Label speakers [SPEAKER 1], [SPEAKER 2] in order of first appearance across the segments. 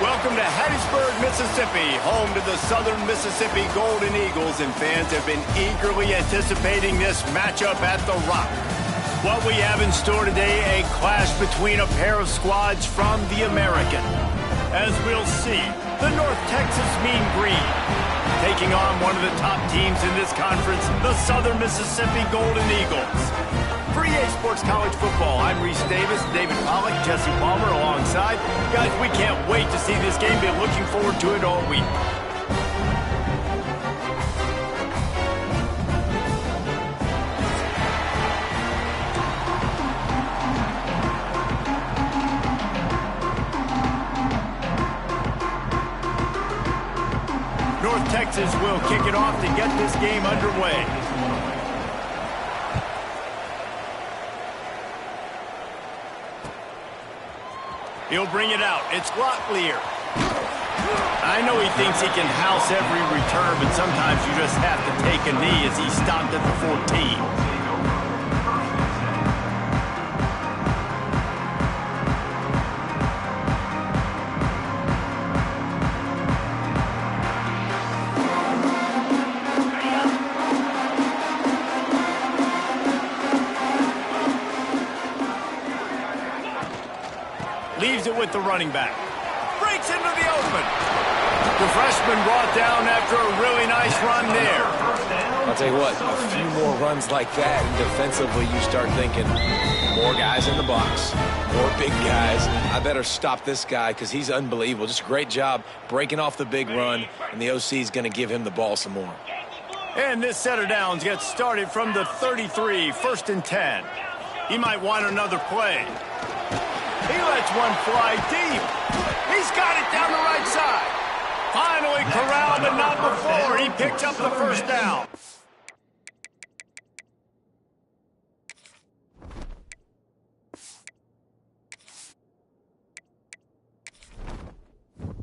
[SPEAKER 1] Welcome to Hattiesburg, Mississippi, home to the Southern Mississippi Golden Eagles, and fans have been eagerly anticipating this matchup at the Rock. What we have in store today, a clash between a pair of squads from the American. As we'll see, the North Texas Mean Green taking on one of the top teams in this conference, the Southern Mississippi Golden Eagles. For EA Sports College Football, I'm Reese Davis, David Pollack, Jesse Palmer alongside. Guys, we can't wait to see this game. Been looking forward to it all week. North Texas will kick it off to get this game underway. He'll bring it out. It's Locklear. I know he thinks he can house every return, but sometimes you just have to take a knee as he stopped at the 14. Leaves it with the running back. Breaks into the open. The freshman brought down after a really nice run there.
[SPEAKER 2] I'll tell you what, a few more runs like that, and defensively you start thinking, more guys in the box, more big guys. I better stop this guy because he's unbelievable. Just a great job breaking off the big run, and the OC is going to give him the ball some more.
[SPEAKER 1] And this set of downs gets started from the 33, 1st and 10. He might want another play. He lets one fly deep. He's got it down the right side. Finally corralled, but not before. He picks up the first down.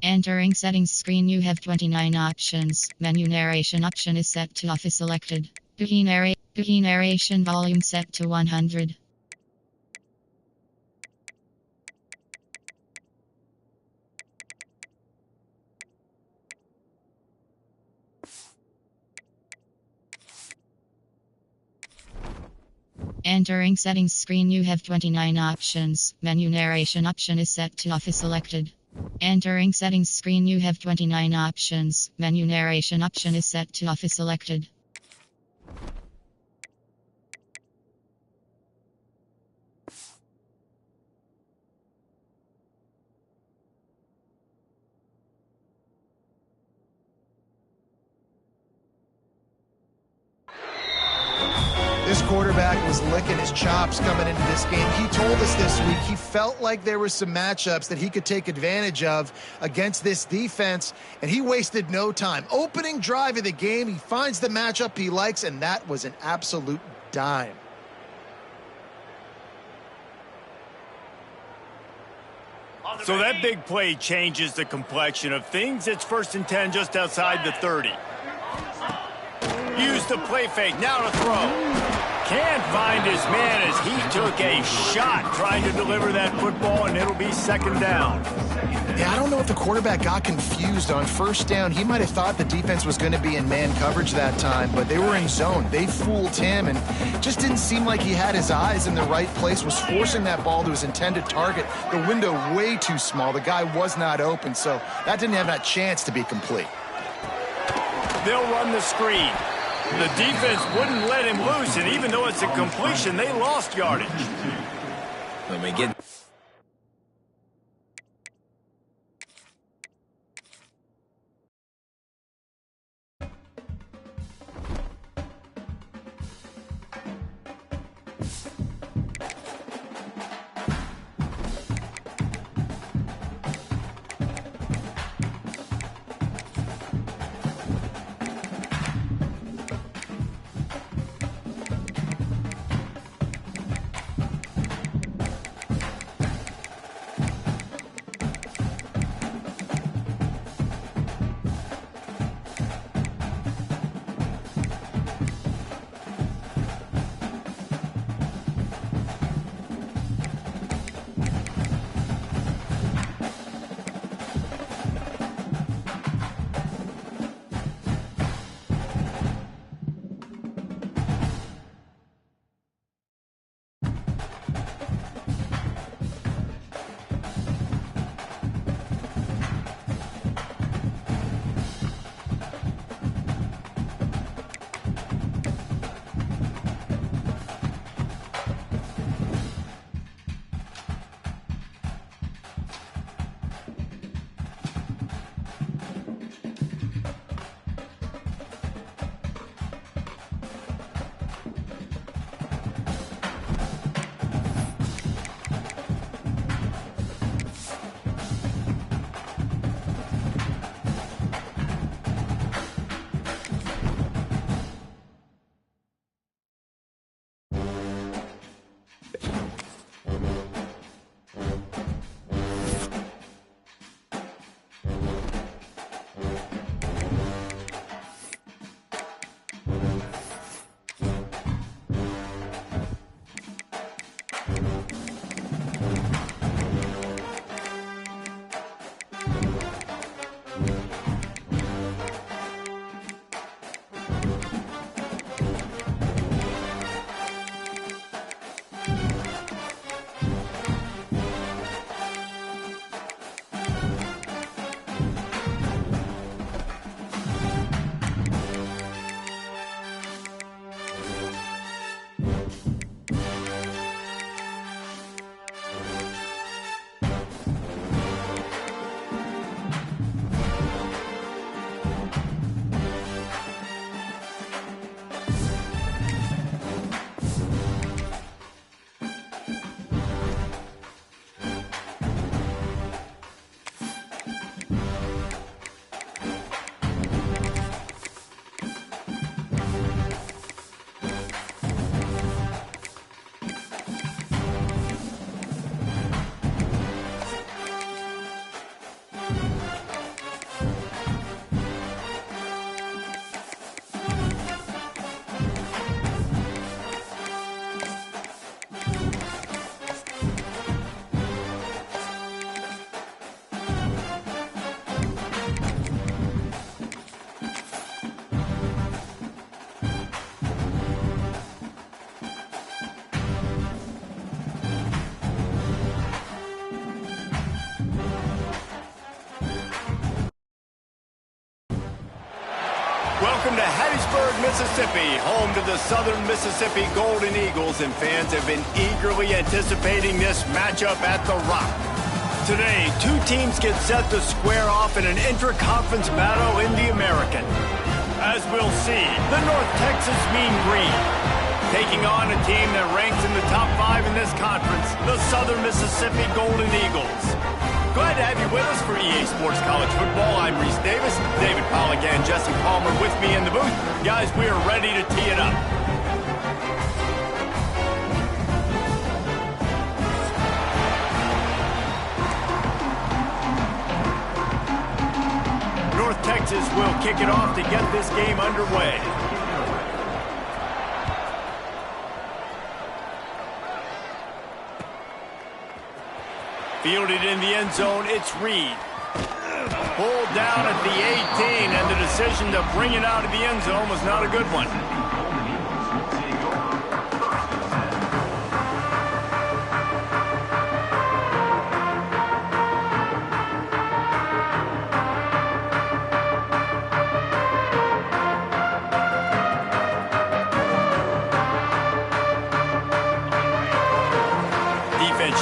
[SPEAKER 3] Entering settings screen, you have 29 options. Menu narration option is set to off is selected. Boogie narration volume set to 100. Entering settings screen, you have 29 options. Menu narration option is set to off is selected. Entering settings screen, you have 29 options. Menu narration option is set to off is selected.
[SPEAKER 4] This quarterback was licking his chops coming into this game. He told us this week he felt like there were some matchups that he could take advantage of against this defense, and he wasted no time. Opening drive of the game, he finds the matchup he likes, and that was an absolute dime.
[SPEAKER 1] So that big play changes the complexion of things. It's 1st and 10 just outside the 30. Use the play fake, now to throw. Can't find his man as he took a shot trying to deliver that football, and it'll be 2nd down.
[SPEAKER 4] Yeah, I don't know if the quarterback got confused on 1st down. He might have thought the defense was going to be in man coverage that time, but they were in zone. They fooled him, and just didn't seem like he had his eyes in the right place, was forcing that ball to his intended target. The window way too small. The guy was not open, so that didn't have that chance to be complete.
[SPEAKER 1] They'll run the screen. The defense wouldn't let him loose, and even though it's a completion, they lost yardage.
[SPEAKER 2] Let me get...
[SPEAKER 1] Welcome to Hattiesburg, Mississippi, home to the Southern Mississippi Golden Eagles, and fans have been eagerly anticipating this matchup at the Rock. Today, two teams get set to square off in an intra-conference battle in the American. As we'll see, the North Texas Mean Green taking on a team that ranks in the top 5 in this conference, the Southern Mississippi Golden Eagles. Glad to have you with us for EA Sports College Football. I'm Reese Davis, David Pollack and Jesse Palmer with me in the booth. Guys, we are ready to tee it up. North Texas will kick it off to get this game underway. Fielded in the end zone, it's Reed. Pulled down at the 18, and the decision to bring it out of the end zone was not a good one.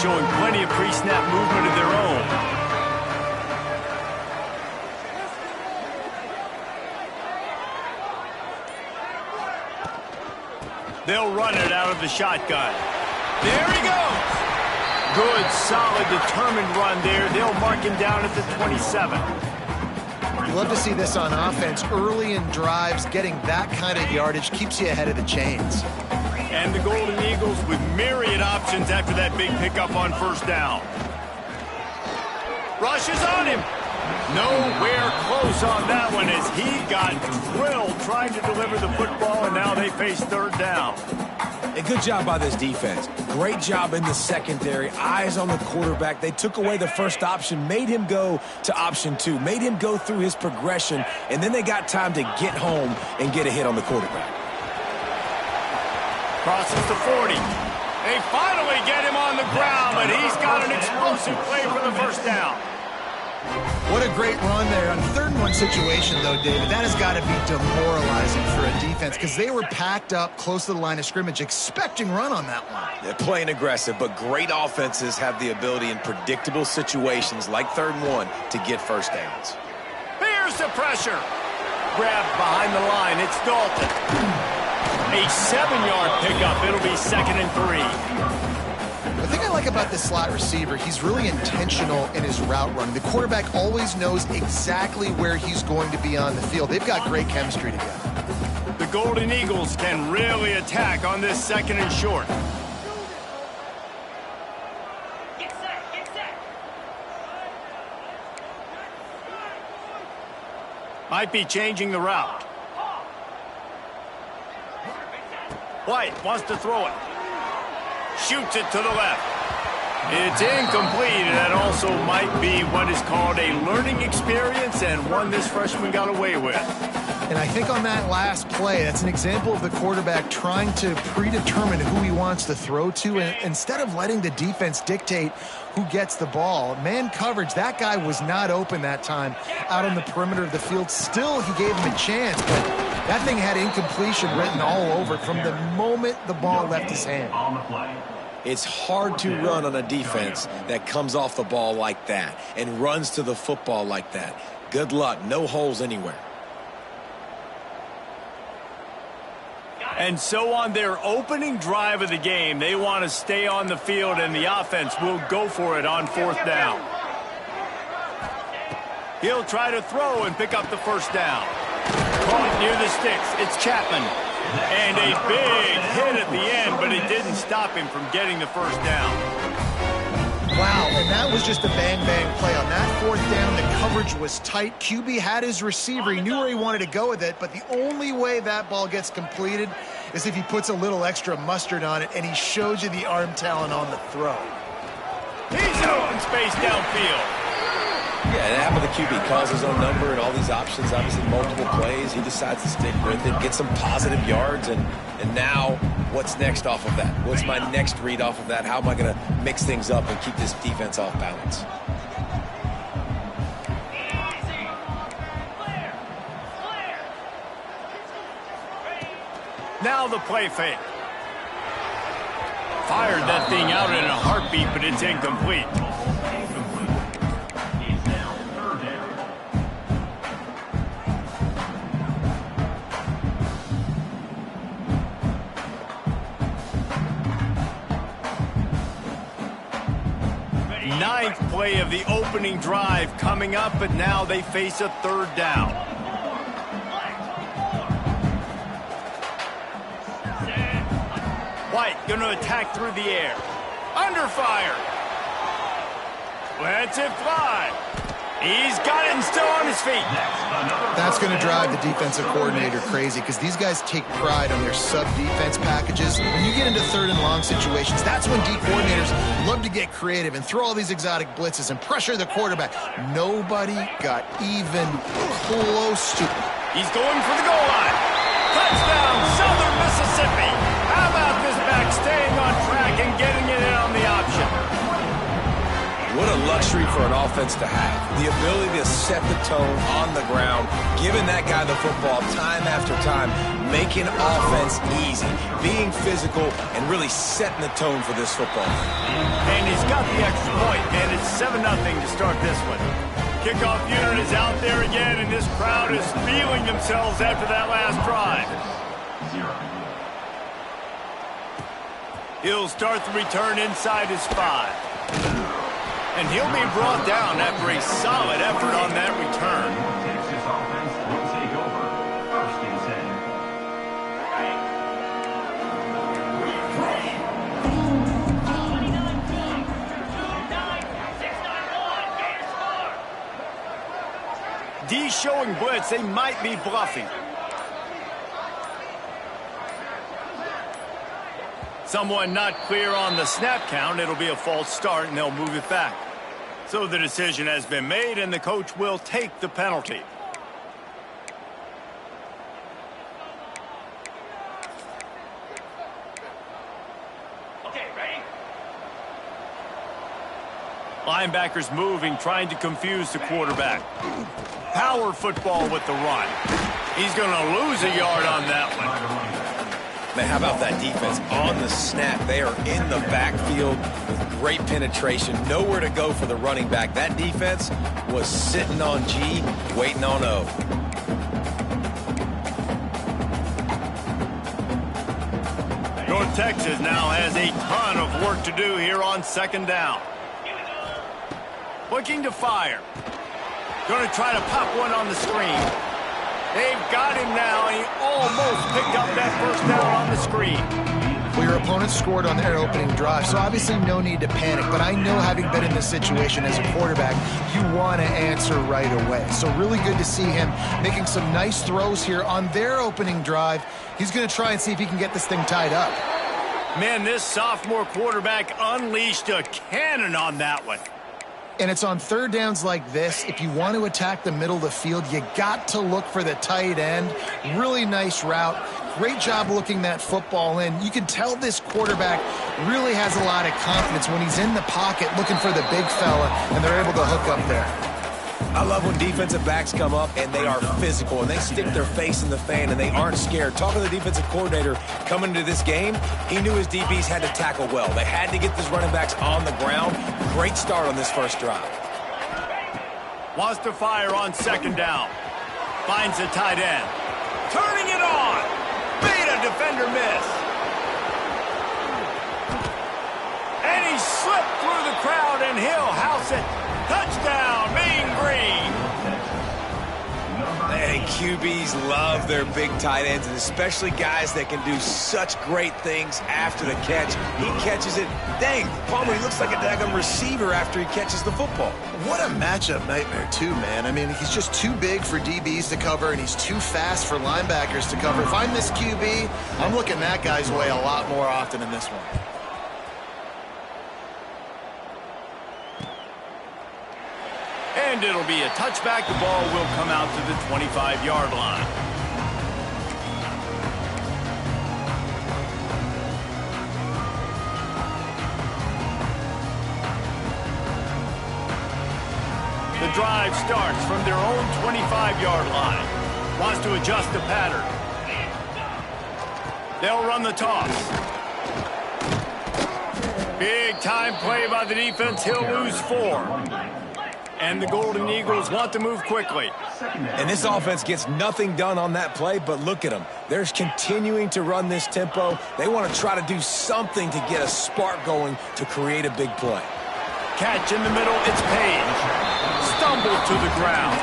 [SPEAKER 1] Showing plenty of pre-snap movement of their own. They'll run it out of the shotgun. There he goes. Good, solid, determined run there. They'll mark him down at the 27.
[SPEAKER 4] You love to see this on offense. Early in drives, getting that kind of yardage keeps you ahead of the chains.
[SPEAKER 1] And the Golden Eagles with myriad options after that big pickup on first down. Rushes on him. Nowhere close on that one as he got drilled trying to deliver the football, and now they face third down.
[SPEAKER 2] A good job by this defense. Great job in the secondary. Eyes on the quarterback. They took away the first option, made him go to option 2, made him go through his progression, and then they got time to get home and get a hit on the quarterback.
[SPEAKER 1] Crosses the 40. They finally get him on the ground, but he's got an explosive play for the first down.
[SPEAKER 4] What a great run there. On 3rd and 1 situation, though, David, that has got to be demoralizing for a defense because they were packed up close to the line of scrimmage, expecting run on that one.
[SPEAKER 2] They're playing aggressive, but great offenses have the ability in predictable situations like 3rd and 1 to get first downs.
[SPEAKER 1] Here's the pressure. Grabbed behind the line. It's Dalton. A 7-yard pickup. It'll be 2nd and 3.
[SPEAKER 4] The thing I like about this slot receiver, he's really intentional in his route running. The quarterback always knows exactly where he's going to be on the field. They've got great chemistry together.
[SPEAKER 1] The Golden Eagles can really attack on this 2nd and short.
[SPEAKER 5] Get set.
[SPEAKER 1] Might be changing the route. White wants to throw it. Shoots it to the left. It's incomplete, and that also might be what is called a learning experience and one this freshman got away with.
[SPEAKER 4] And I think on that last play, that's an example of the quarterback trying to predetermine who he wants to throw to, and instead of letting the defense dictate who gets the ball. Man coverage, that guy was not open that time out on the perimeter of the field. Still, he gave him a chance, but that thing had incompletion written all over it from the moment the ball left his hand.
[SPEAKER 2] It's hard to run on a defense that comes off the ball like that and runs to the football like that. Good luck. No holes anywhere.
[SPEAKER 1] And so on their opening drive of the game, they want to stay on the field, and the offense will go for it on 4th down. He'll try to throw and pick up the first down. Caught near the sticks. It's Chapman. And a big hit at the end, but it didn't stop him from getting the first down.
[SPEAKER 4] Wow, and that was just a bang-bang play. On that 4th down, the coverage was tight. QB had his receiver. He knew where he wanted to go with it, but the only way that ball gets completed is if he puts a little extra mustard on it, and he shows you the arm talent on the throw.
[SPEAKER 1] He's in open space downfield.
[SPEAKER 2] Yeah, that happened to QB. Calls his own number and all these options, obviously multiple plays. He decides to stick with it, get some positive yards, and now what's next off of that? What's my next read off of that? How am I going to mix things up and keep this defense off balance?
[SPEAKER 1] Now the play fake. Fired that thing out in a heartbeat, but it's incomplete. Ninth play of the opening drive coming up, but now they face a third down. White going to attack through the air. Under fire. Lets it fly. He's got it and still on his feet.
[SPEAKER 4] That's going to drive the defensive coordinator crazy because these guys take pride on their sub-defense packages. When you get into third and long situations, that's when D coordinators love to get creative and throw all these exotic blitzes and pressure the quarterback. Nobody got even close to it.
[SPEAKER 1] He's going for the goal line. Touchdown, Southern Mississippi. How about this back staying on track and getting it in on the option?
[SPEAKER 2] What a luxury for an offense to have. The ability to set the tone on the ground, giving that guy the football time after time, making offense easy, being physical, and really setting the tone for this football.
[SPEAKER 1] And he's got the extra point, and it's 7-0 to start this one. Kickoff unit is out there again, and this crowd is feeling themselves after that last drive. He'll start the return inside his 5. And he'll be brought down after a solid effort on that return.
[SPEAKER 6] Texas offense will take over. First and
[SPEAKER 1] 10. D showing blitz, they might be bluffing. Someone not clear on the snap count. It'll be a false start, and they'll move it back. So the decision has been made, and the coach will take the penalty.
[SPEAKER 5] Okay, ready?
[SPEAKER 1] Linebackers moving, trying to confuse the quarterback. Power football with the run. He's going to lose a yard on that one.
[SPEAKER 2] Man, how about that defense on the snap? They are in the backfield with great penetration. Nowhere to go for the running back. That defense was sitting on G, waiting on O.
[SPEAKER 1] North Texas now has a ton of work to do here on second down. Looking to fire. Going to try to pop one on the screen. They've got him now, and he almost picked up that first down on the screen.
[SPEAKER 4] Well, your opponent scored on their opening drive, so obviously no need to panic. But I know, having been in this situation as a quarterback, you want to answer right away. So really good to see him making some nice throws here on their opening drive. He's going to try and see if he can get this thing tied up.
[SPEAKER 1] Man, this sophomore quarterback unleashed a cannon on that one.
[SPEAKER 4] And it's on third downs like this. If you want to attack the middle of the field, you got to look for the tight end. Really nice route. Great job looking that football in. You can tell this quarterback really has a lot of confidence when he's in the pocket looking for the big fella, and they're able to hook up there.
[SPEAKER 2] I love when defensive backs come up and they are physical and they stick their face in the fan and they aren't scared. Talking to the defensive coordinator coming into this game, he knew his DBs had to tackle well. They had to get these running backs on the ground. Great start on this first drive.
[SPEAKER 1] Wants to fire on second down. Finds the tight end. Turning it on. Made a defender miss. And he slipped through the crowd, and he'll house it. Touchdown, Mean Green.
[SPEAKER 2] And QBs love their big tight ends, and especially guys that can do such great things after the catch. He catches it. Dang, Palmer, he looks like a daggum receiver after he catches the football.
[SPEAKER 4] What a matchup nightmare, too, man. I mean, he's just too big for DBs to cover, and he's too fast for linebackers to cover. If I'm this QB, I'm looking that guy's way a lot more often in this one.
[SPEAKER 1] And it'll be a touchback. The ball will come out to the 25-yard line. The drive starts from their own 25-yard line. Wants to adjust the pattern. They'll run the toss. Big time play by the defense. He'll lose 4. And the Golden Eagles want to move quickly.
[SPEAKER 2] And this offense gets nothing done on that play, but look at them. They're continuing to run this tempo. They want to try to do something to get a spark going to create a big play.
[SPEAKER 1] Catch in the middle, it's Page. Stumbled to the ground.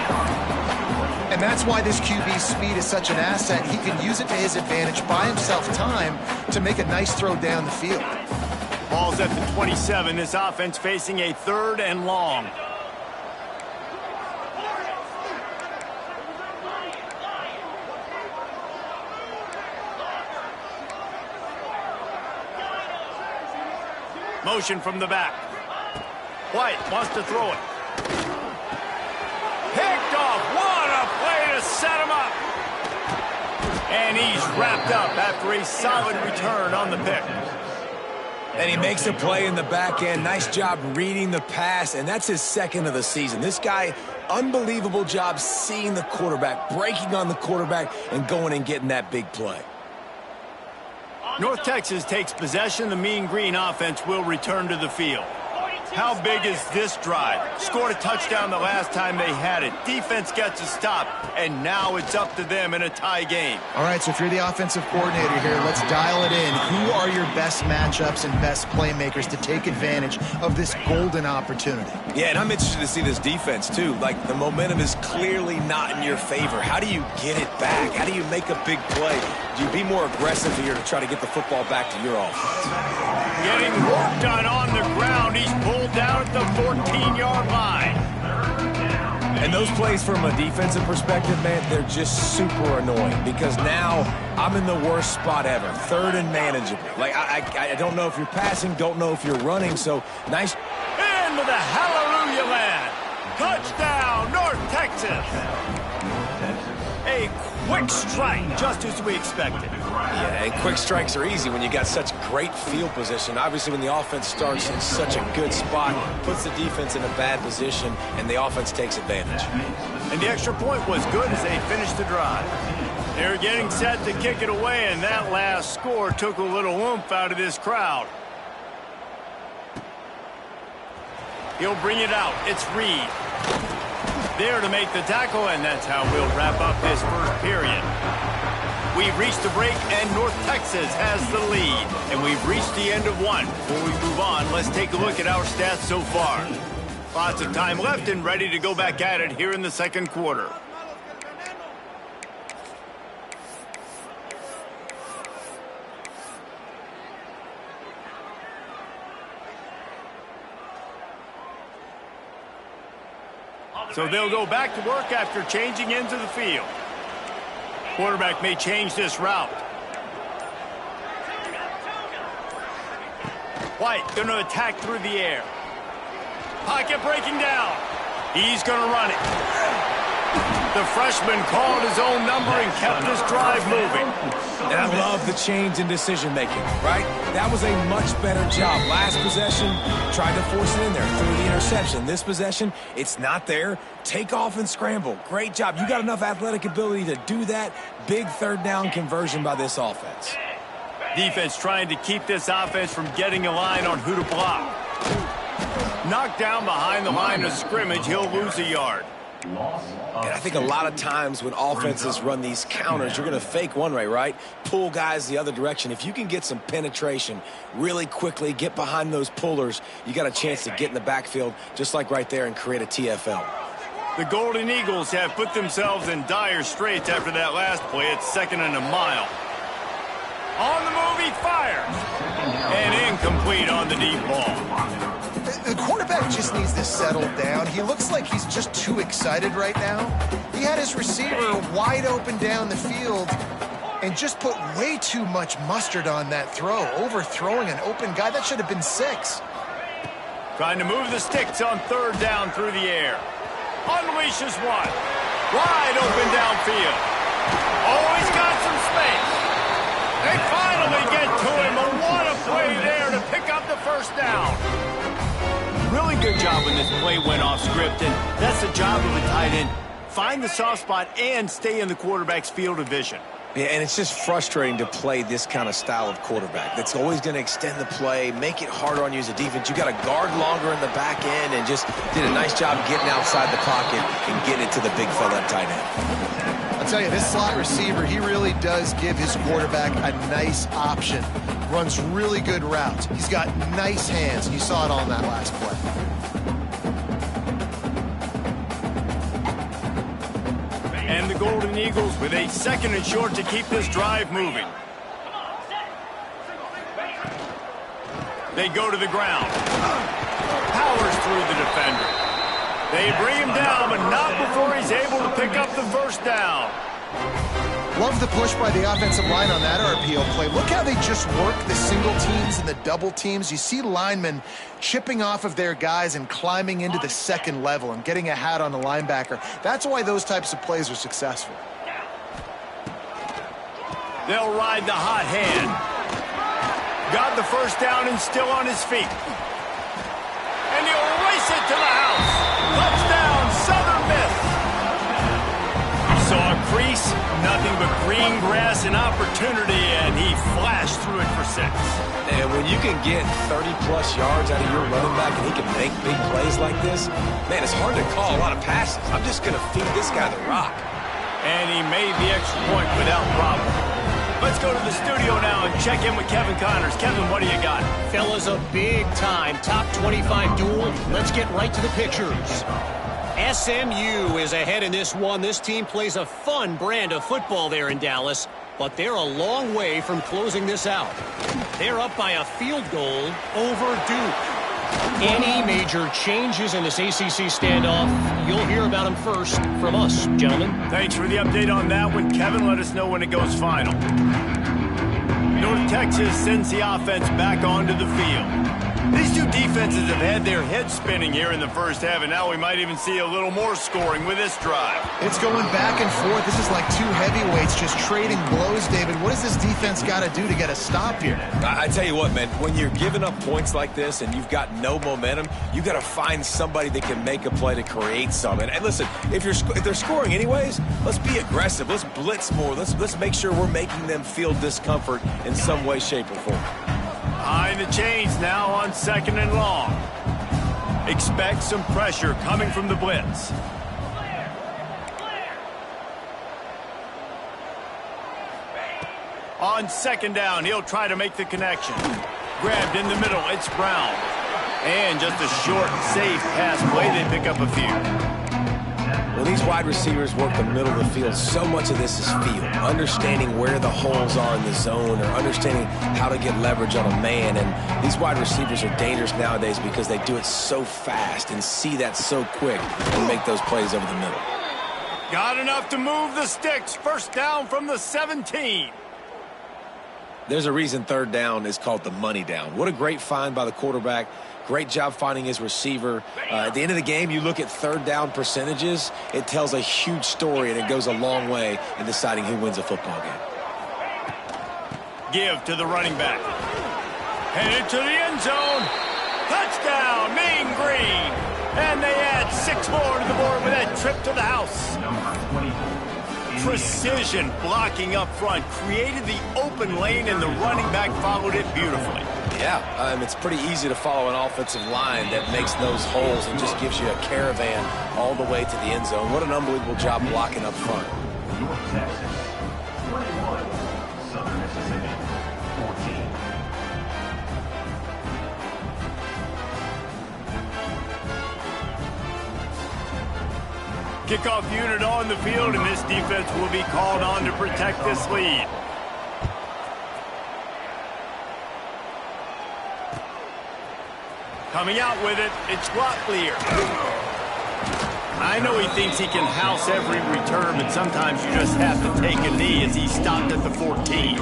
[SPEAKER 4] And that's why this QB's speed is such an asset. He can use it to his advantage, buy himself time to make a nice throw down the field.
[SPEAKER 1] Ball's at the 27. This offense facing a 3rd and long. Motion from the back. White wants to throw it. Picked off. What a play to set him up. And he's wrapped up after a solid return on the pick.
[SPEAKER 2] And he makes a play in the back end. Nice job reading the pass, and that's his 2nd of the season. This guy, unbelievable job seeing the quarterback, breaking on the quarterback, and going and getting that big play.
[SPEAKER 1] North Texas takes possession. The Mean Green offense will return to the field. How big is this drive? Scored a touchdown the last time they had it. Defense gets a stop, and now it's up to them in a tie game.
[SPEAKER 4] All right, so if you're the offensive coordinator here, let's dial it in. Who are your best matchups and best playmakers to take advantage of this golden opportunity?
[SPEAKER 2] Yeah, and I'm interested to see this defense, too. Like, the momentum is clearly not in your favor. How do you get it back? How do you make a big play? Do you be more aggressive here to try to get the football back to your offense?
[SPEAKER 1] Getting work done on the ground. He's pulled down at the 14-yard line.
[SPEAKER 2] And those plays from a defensive perspective, man, they're just super annoying because now I'm in the worst spot ever. 3rd and manageable. Like, I don't know if you're passing, don't know if you're running, so nice.
[SPEAKER 1] Into the hallelujah land. Touchdown, North Texas. A quick strike, just as we expected.
[SPEAKER 2] Yeah, and quick strikes are easy when you got such great field position. Obviously, when the offense starts in such a good spot, puts the defense in a bad position, and the offense takes advantage.
[SPEAKER 1] And the extra point was good as they finished the drive. They're getting set to kick it away, and that last score took a little oomph out of this crowd. He'll bring it out. It's Reed. There to make the tackle, and that's how we'll wrap up this first period. We've reached the break, and North Texas has the lead. And we've reached the end of one. Before we move on, let's take a look at our stats so far. Lots of time left and ready to go back at it here in the second quarter. So they'll go back to work after changing into the field. Quarterback may change this route. White going to attack through the air. Pocket breaking down. He's going to run it. The freshman called his own number and kept this drive moving.
[SPEAKER 2] And I love the change in decision-making, right? That was a much better job. Last possession, tried to force it in there, threw the interception. This possession, it's not there. Take off and scramble. Great job. You got enough athletic ability to do that. Big 3rd down conversion by this offense.
[SPEAKER 1] Defense trying to keep this offense from getting a line on who to block. Knocked down behind the line of scrimmage, he'll lose a yard.
[SPEAKER 2] And I think a lot of times when offenses run these counters, you're going to fake one way, right? Pull guys the other direction. If you can get some penetration really quickly, get behind those pullers, you got a chance to get in the backfield just like right there and create a TFL.
[SPEAKER 1] The Golden Eagles have put themselves in dire straits after that last play. It's 2nd and a mile. On the move, he fires. And incomplete on the deep ball.
[SPEAKER 4] The quarterback just needs to settle down. He looks like he's just too excited right now. He had his receiver wide open down the field and just put way too much mustard on that throw, overthrowing an open guy. That should have been 6.
[SPEAKER 1] Trying to move the sticks on 3rd down through the air. Unleashes one. Wide open downfield. Oh, he's got some space. They finally get to him. A what a play there to pick up the 1st down. Really good job when this play went off script, and that's the job of a tight end. Find the soft spot and stay in the quarterback's field of vision.
[SPEAKER 2] Yeah, and it's just frustrating to play this kind of style of quarterback. That's always going to extend the play, make it harder on you as a defense. You got to guard longer in the back end, and just did a nice job getting outside the pocket and getting it to the big fella at tight end.
[SPEAKER 4] I'll tell you, this slot receiver, he really does give his quarterback a nice option. Runs really good routes. He's got nice hands. You saw it all in that last play.
[SPEAKER 1] And the Golden Eagles with a 2nd and short to keep this drive moving. They go to the ground. Powers through the defender. They bring him down, but not before he's able to pick up the first down.
[SPEAKER 4] Love the push by the offensive line on that RPO play. Look how they just work the single teams and the double teams. You see linemen chipping off of their guys and climbing into the second level and getting a hat on the linebacker. That's why those types of plays are successful.
[SPEAKER 1] They'll ride the hot hand. Got the first down and still on his feet. And he'll race it to the house. Touchdown, Southern Miss. Saw a crease, nothing but green grass and opportunity, and he flashed through it for 6.
[SPEAKER 2] And when you can get 30-plus yards out of your running back and he can make big plays like this, man, it's hard to call a lot of passes. I'm just going to feed this guy the rock.
[SPEAKER 1] And he made the extra point without problem. Let's go to the studio now and check in with Kevin Connors. Kevin, what do you got?
[SPEAKER 7] Fellas, a big-time top 25 duel. Let's get right to the pictures. SMU is ahead in this one. This team plays a fun brand of football there in Dallas, but they're a long way from closing this out. They're up by a field goal over Duke. Any major changes in this ACC standoff, you'll hear about them first from us, gentlemen.
[SPEAKER 1] Thanks for the update on that one, Kevin. Let us know when it goes final. North Texas sends the offense back onto the field. These two defenses have had their heads spinning here in the first half, and now we might even see a little more scoring with this drive.
[SPEAKER 4] It's going back and forth. This is like two heavyweights just trading blows, David. What does this defense got to do to get a stop here?
[SPEAKER 2] I tell you what, man, when you're giving up points like this and you've got no momentum, you got to find somebody that can make a play to create some. And listen, if they're scoring anyways, let's be aggressive. Let's blitz more. Let's make sure we're making them feel discomfort in some way, shape, or form.
[SPEAKER 1] Behind the chains now on 2nd and long. Expect some pressure coming from the blitz. On 2nd down, he'll try to make the connection. Grabbed in the middle, it's Brown. And just a short, safe pass play, they pick up a few.
[SPEAKER 2] When these wide receivers work the middle of the field, so much of this is feel. Understanding where the holes are in the zone or understanding how to get leverage on a man. And these wide receivers are dangerous nowadays because they do it so fast and see that so quick and make those plays over the middle.
[SPEAKER 1] Got enough to move the sticks. First down from the 17.
[SPEAKER 2] There's a reason 3rd down is called the money down. What a great find by the quarterback. Great job finding his receiver. At the end of the game, you look at 3rd down percentages. It tells a huge story, and it goes a long way in deciding who wins a football game.
[SPEAKER 1] Give to the running back. Headed to the end zone. Touchdown, Mean Green. And they add 6 more to the board with that trip to the house. Precision blocking up front. Created the open lane, and the running back followed it beautifully.
[SPEAKER 2] Yeah, it's pretty easy to follow an offensive line that makes those holes and just gives you a caravan all the way to the end zone. What an unbelievable job blocking up front.
[SPEAKER 6] North Texas, 21, Southern Mississippi, 14.
[SPEAKER 1] Kickoff unit on the field, and this defense will be called on to protect this lead. Coming out with it, it's Locklear. I know he thinks he can house every return, but sometimes you just have to take a knee as he stopped at the 14.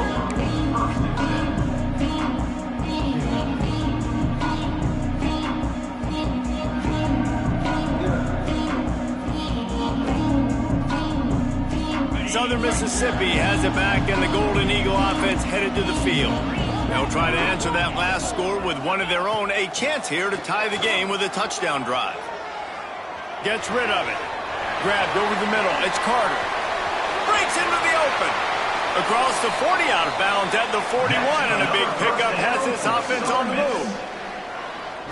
[SPEAKER 1] Southern Mississippi has it back, and the Golden Eagle offense headed to the field. They'll try to answer that last score with one of their own. A chance here to tie the game with a touchdown drive. Gets rid of it. Grabbed over the middle. It's Carter. Breaks into the open. Across the 40, out of bounds at the 41, and a big pickup has this offense on the move.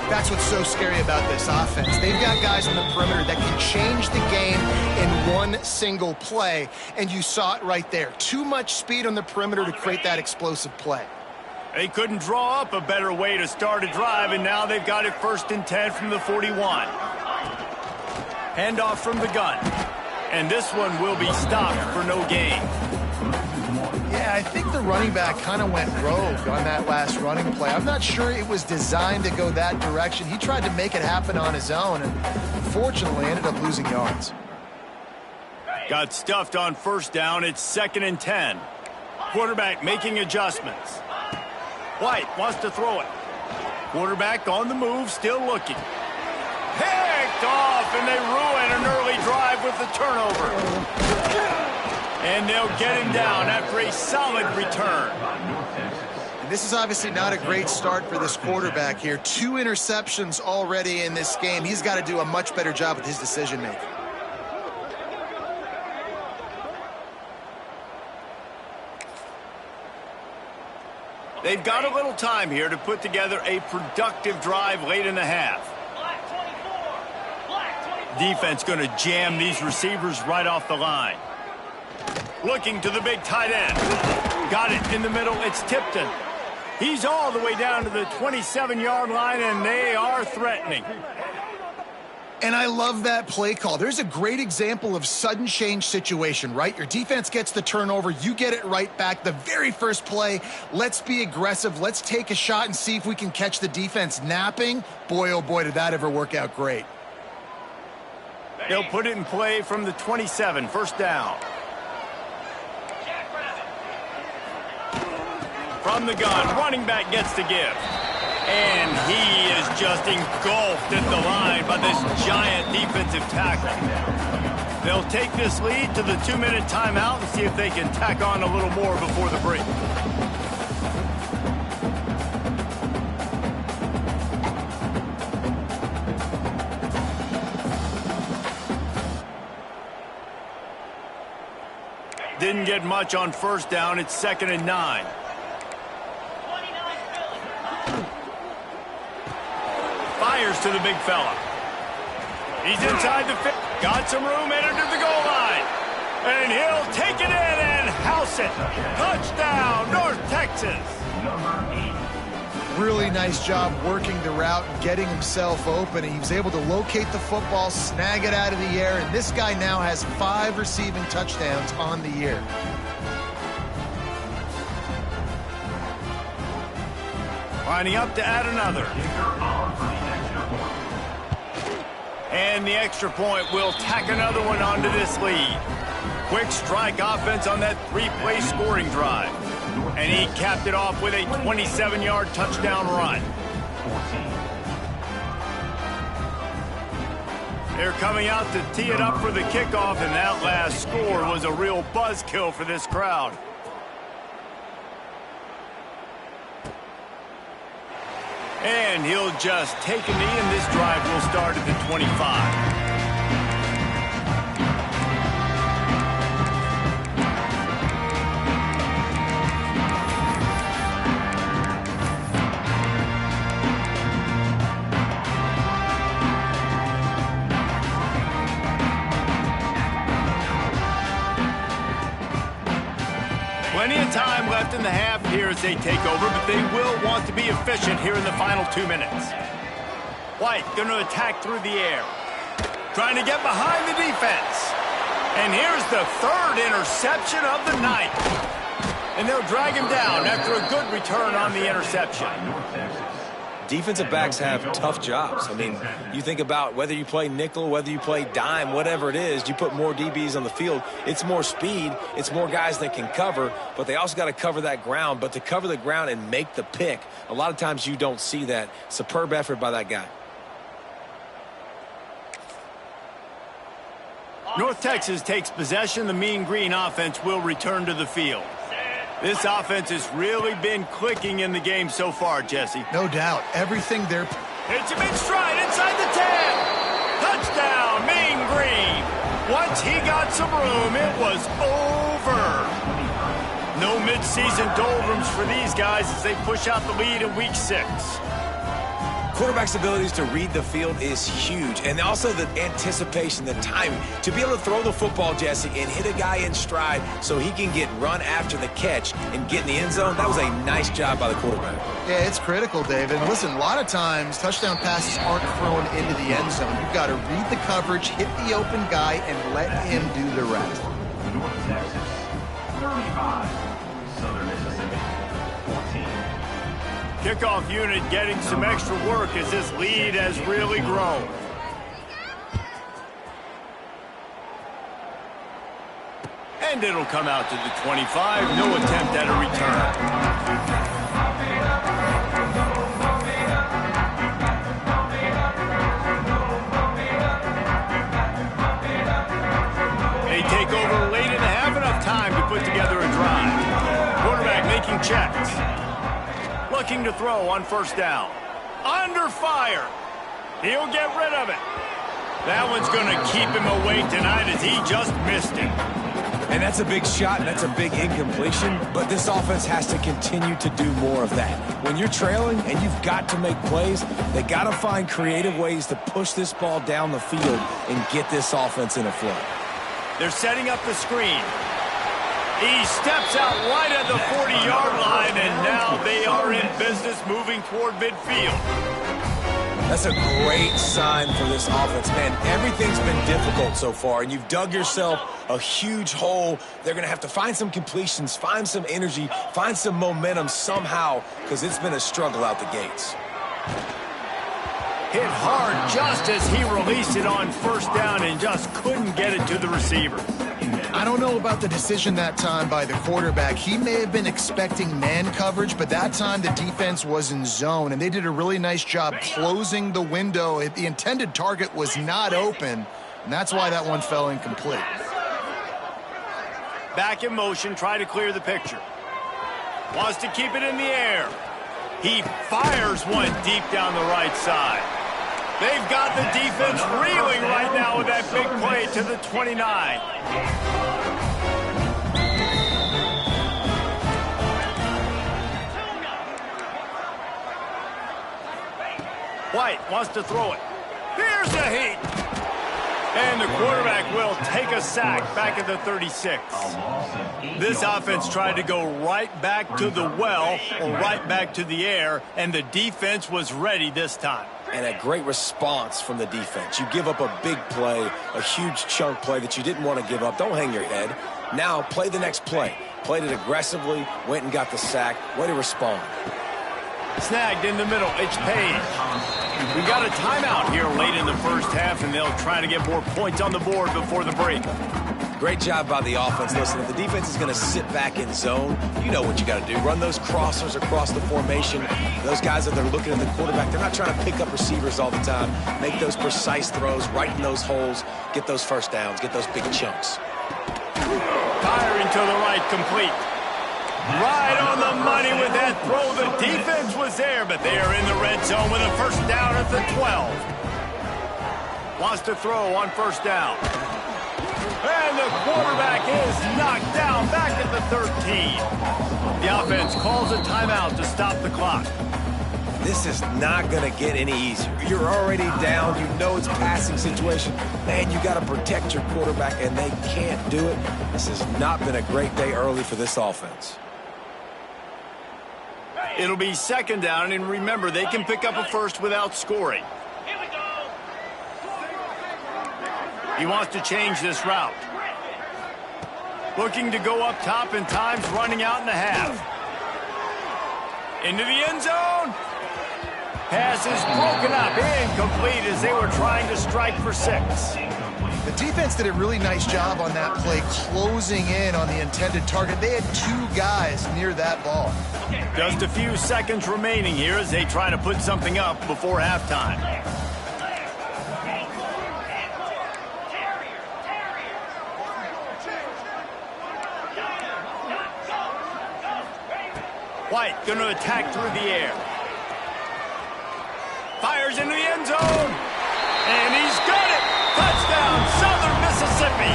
[SPEAKER 4] That's what's so scary about this offense. They've got guys in the perimeter that can change the game in one single play, and you saw it right there. Too much speed on the perimeter to create that explosive play.
[SPEAKER 1] They couldn't draw up a better way to start a drive, and now they've got it 1st and 10 from the 41. Handoff from the gun. And this one will be stopped for no gain.
[SPEAKER 4] Yeah, I think the running back kind of went rogue on that last running play. I'm not sure it was designed to go that direction. He tried to make it happen on his own, and unfortunately ended up losing yards.
[SPEAKER 1] Got stuffed on 1st down. It's 2nd and 10. Quarterback making adjustments. White wants to throw it. Quarterback on the move, still looking. Picked off, and they ruin an early drive with the turnover. And they'll get him down after a solid return.
[SPEAKER 4] And this is obviously not a great start for this quarterback here. 2 interceptions already in this game. He's got to do a much better job with his decision-making.
[SPEAKER 1] They've got a little time here to put together a productive drive late in the half. Defense going to jam these receivers right off the line. Looking to the big tight end. Got it in the middle. It's Tipton. He's all the way down to the 27-yard line, and they are threatening.
[SPEAKER 4] And I love that play call. There's a great example of sudden change situation, right? Your defense gets the turnover. You get it right back. The very first play, let's be aggressive. Let's take a shot and see if we can catch the defense napping. Boy, oh boy, did that ever work out great.
[SPEAKER 1] They'll put it in play from the 27, 1st down. From the gun, running back gets to give. And he is just engulfed at the line by this giant defensive tackle. They'll take this lead to the 2-minute timeout and see if they can tack on a little more before the break. Didn't get much on 1st down. It's 2nd and 9. Fires to the big fella. He's inside the 50. Got some room, entered to the goal line. And he'll take it in and house it. Touchdown, North Texas.
[SPEAKER 4] Really nice job working the route and getting himself open. He was able to locate the football, snag it out of the air, and this guy now has 5 receiving touchdowns on the year.
[SPEAKER 1] Lining up to add another. And the extra point will tack another one onto this lead. Quick strike offense on that 3-play scoring drive. And he capped it off with a 27-yard touchdown run. They're coming out to tee it up for the kickoff, and that last score was a real buzzkill for this crowd. And he'll just take a knee, and this drive will start at the 25. Plenty of time left in the half here as they take over, but they will want to be efficient here in the final 2 minutes. White going to attack through the air. Trying to get behind the defense. And here's the 3rd interception of the night. And they'll drag him down after a good return on the interception.
[SPEAKER 2] Defensive backs have tough jobs. I mean, you think about whether you play nickel, whether you play dime, whatever it is, you put more DBs on the field. It's more speed. It's more guys that can cover, but they also got to cover that ground. But to cover the ground and make the pick, a lot of times you don't see that. Superb effort by that guy.
[SPEAKER 1] North Texas takes possession. The Mean Green offense will return to the field. This offense has really been clicking in the game so far, Jesse.
[SPEAKER 4] No doubt. Everything there.
[SPEAKER 1] It's a big stride inside the 10. Touchdown, Mean Green. Once he got some room, it was over. mid-season doldrums for these guys as they push out the lead in Week 6.
[SPEAKER 2] Quarterback's abilities to read the field is huge, and also the anticipation, the timing. To be able to throw the football, Jesse, and hit a guy in stride so he can get run after the catch and get in the end zone, that was a nice job by the quarterback.
[SPEAKER 4] Yeah, it's critical, David. And listen, a lot of times touchdown passes aren't thrown into the end zone. You've got to read the coverage, hit the open guy, and let him do the rest.
[SPEAKER 6] North Texas, 35. Southern Mississippi, 14.
[SPEAKER 1] Kickoff unit getting some extra work as this lead has really grown. And it'll come out to the 25. No attempt at a return. They take over late in the half, enough time to put together a drive. Quarterback making checks. Looking to throw on first down. Under fire. He'll get rid of it. That one's going to keep him awake tonight as he just missed it.
[SPEAKER 2] And that's a big shot, and that's a big incompletion, but this offense has to continue to do more of that. When you're trailing and you've got to make plays, they got to find creative ways to push this ball down the field and get this offense in a flow.
[SPEAKER 1] They're setting up the screen. He steps out right at the 40-yard line, and now they are in business moving toward midfield.
[SPEAKER 2] That's a great sign for this offense, man. Everything's been difficult so far, and you've dug yourself a huge hole. They're going to have to find some completions, find some energy, find some momentum somehow, because it's been a struggle out the gates.
[SPEAKER 1] Hit hard just as he released it on first down and just couldn't get it to the receiver.
[SPEAKER 4] I don't know about the decision that time by the quarterback. He may have been expecting man coverage, but that time the defense was in zone, and they did a really nice job closing the window. The intended target was not open, and that's why that one fell incomplete.
[SPEAKER 1] Back in motion, try to clear the picture. Wants to keep it in the air. He fires one deep down the right side. They've got the defense reeling right now with that big play to the 29. White wants to throw it. Here's the heat. And the quarterback will take a sack back at the 36. This offense tried to go right back to the well or right back to the air, and the defense was ready this time.
[SPEAKER 2] And a great response from the defense. You give up a big play, a huge chunk play that you didn't want to give up. Don't hang your head. Now play the next play. Played it aggressively, went and got the sack. Way to respond.
[SPEAKER 1] Snagged in the middle. It's Page. We got a timeout here late in the first half, and they'll try to get more points on the board before the break.
[SPEAKER 2] Great job by the offense. Listen, if the defense is going to sit back in zone, you know what you got to do. Run those crossers across the formation. Those guys that they're looking at the quarterback, they're not trying to pick up receivers all the time. Make those precise throws, right in those holes, get those first downs, get those big chunks.
[SPEAKER 1] Firing to the right, complete. Right on the money with that throw. The defense was there, but they are in the red zone with a first down at the 12. Wants to throw on first down. And the quarterback is knocked down back at the 13. The offense calls a timeout to stop the clock.
[SPEAKER 2] This is not going to get any easier. You're already down. You know it's a passing situation. Man, you got to protect your quarterback, and they can't do it. This has not been a great day early for this offense.
[SPEAKER 1] It'll be second down, and remember, they can pick up a first without scoring. He wants to change this route. Looking to go up top, and time's running out in the half. Into the end zone. Pass is broken up, incomplete as they were trying to strike for 6.
[SPEAKER 4] The defense did a really nice job on that play, closing in on the intended target. They had 2 guys near that ball.
[SPEAKER 1] Just a few seconds remaining here as they try to put something up before halftime. White going to attack through the air. Fires into the end zone. And he's got it. Touchdown, Southern Mississippi.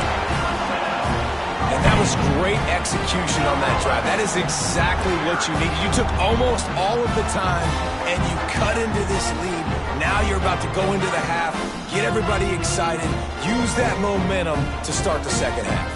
[SPEAKER 2] And that was great execution on that drive. That is exactly what you needed. You took almost all of the time, and you cut into this lead. Now you're about to go into the half, get everybody excited, use that momentum to start the second half.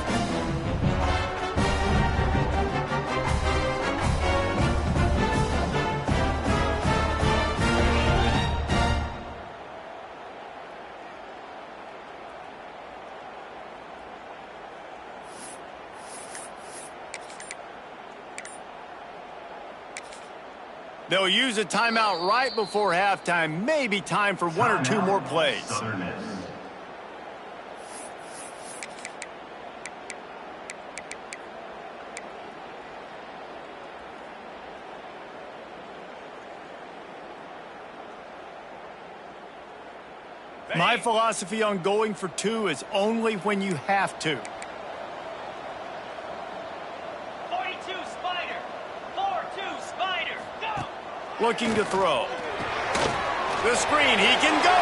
[SPEAKER 1] They'll use a timeout right before halftime. Maybe time for one or two more plays. My philosophy on going for two is only when you have to. Looking to throw. The screen, he can go.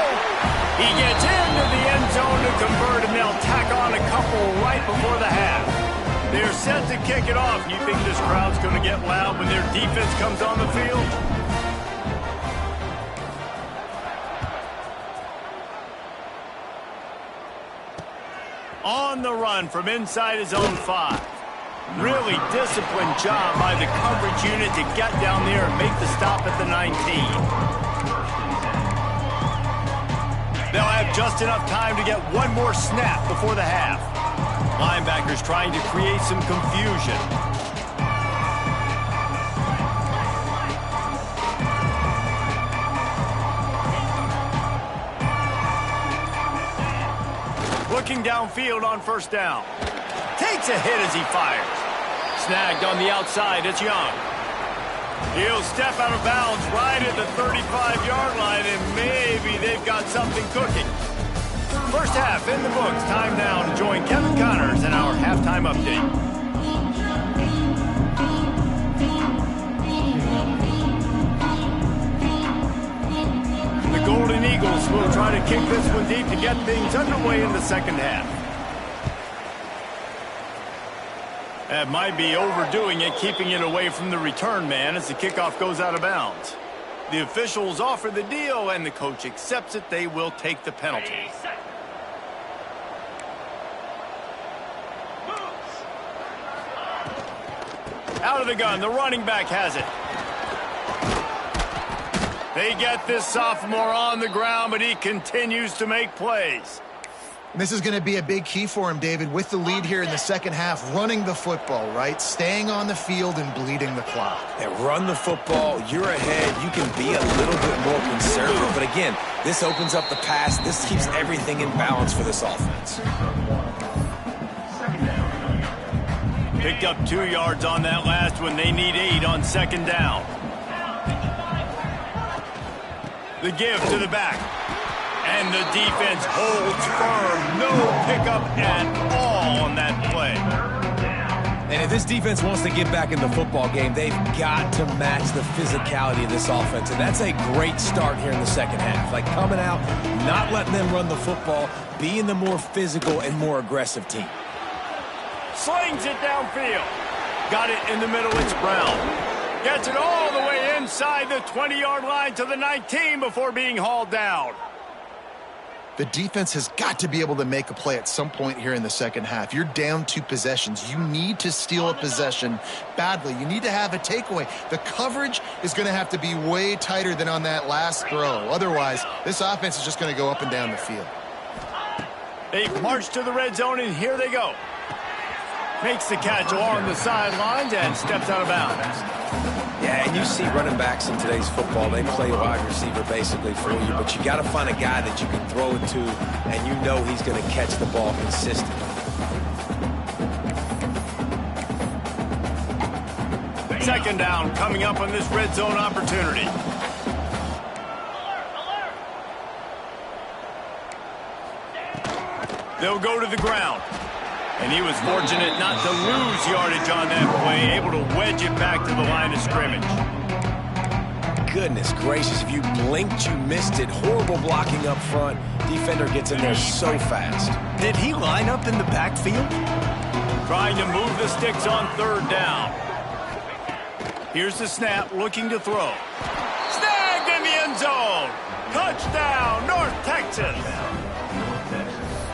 [SPEAKER 1] He gets into the end zone to convert, and they'll tack on a couple right before the half. They're set to kick it off. You think this crowd's going to get loud when their defense comes on the field? On the run from inside his own 5. Really disciplined job by the coverage unit to get down there and make the stop at the 19. They'll have just enough time to get one more snap before the half. Linebackers trying to create some confusion. Looking downfield on first down. Takes a hit as he fires. Snagged on the outside, it's Young. He'll step out of bounds right at the 35-yard line, and maybe they've got something cooking. First half in the books. Time now to join Kevin Connors in our halftime update. The Golden Eagles will try to kick this one deep to get things underway in the second half. That might be overdoing it, keeping it away from the return man as the kickoff goes out of bounds. The officials offer the deal, and the coach accepts it. They will take the penalty. Out of the gun, the running back has it. They get this sophomore on the ground, but he continues to make plays.
[SPEAKER 4] This is going to be a big key for him, David, with the lead here in the second half, running the football, right? Staying on the field and bleeding the clock.
[SPEAKER 2] And run the football, you're ahead, you can be a little bit more conservative. But again, this opens up the pass. This keeps everything in balance for this offense.
[SPEAKER 1] Picked up 2 yards on that last one. They need 8 on second down. The give to the back. And the defense holds firm. No pickup at all on that play.
[SPEAKER 2] And if this defense wants to get back in the football game, they've got to match the physicality of this offense. And that's a great start here in the second half. Like coming out, not letting them run the football, being the more physical and more aggressive team.
[SPEAKER 1] Slings it downfield. Got it in the middle. It's Brown. Gets it all the way inside the 20-yard line to the 19 before being hauled down.
[SPEAKER 4] The defense has got to be able to make a play at some point here in the second half. You're down 2 possessions. You need to steal a possession badly. You need to have a takeaway. The coverage is going to have to be way tighter than on that last throw. Otherwise, this offense is just going to go up and down the field.
[SPEAKER 1] They march to the red zone, and here they go. Makes the catch along the sidelines and steps out of bounds.
[SPEAKER 2] Yeah, and you see running backs in today's football, they play wide receiver basically for you, but you got to find a guy that you can throw it to, and you know he's going to catch the ball consistently.
[SPEAKER 1] Second down coming up on this red zone opportunity. They'll go to the ground. And he was fortunate not to lose yardage on that play, able to wedge it back to the line of scrimmage.
[SPEAKER 2] Goodness gracious, if you blinked, you missed it. Horrible blocking up front. Defender gets in there so fast.
[SPEAKER 7] Did he line up in the backfield?
[SPEAKER 1] Trying to move the sticks on third down. Here's the snap, looking to throw. Snagged in the end zone. Touchdown, North Texas.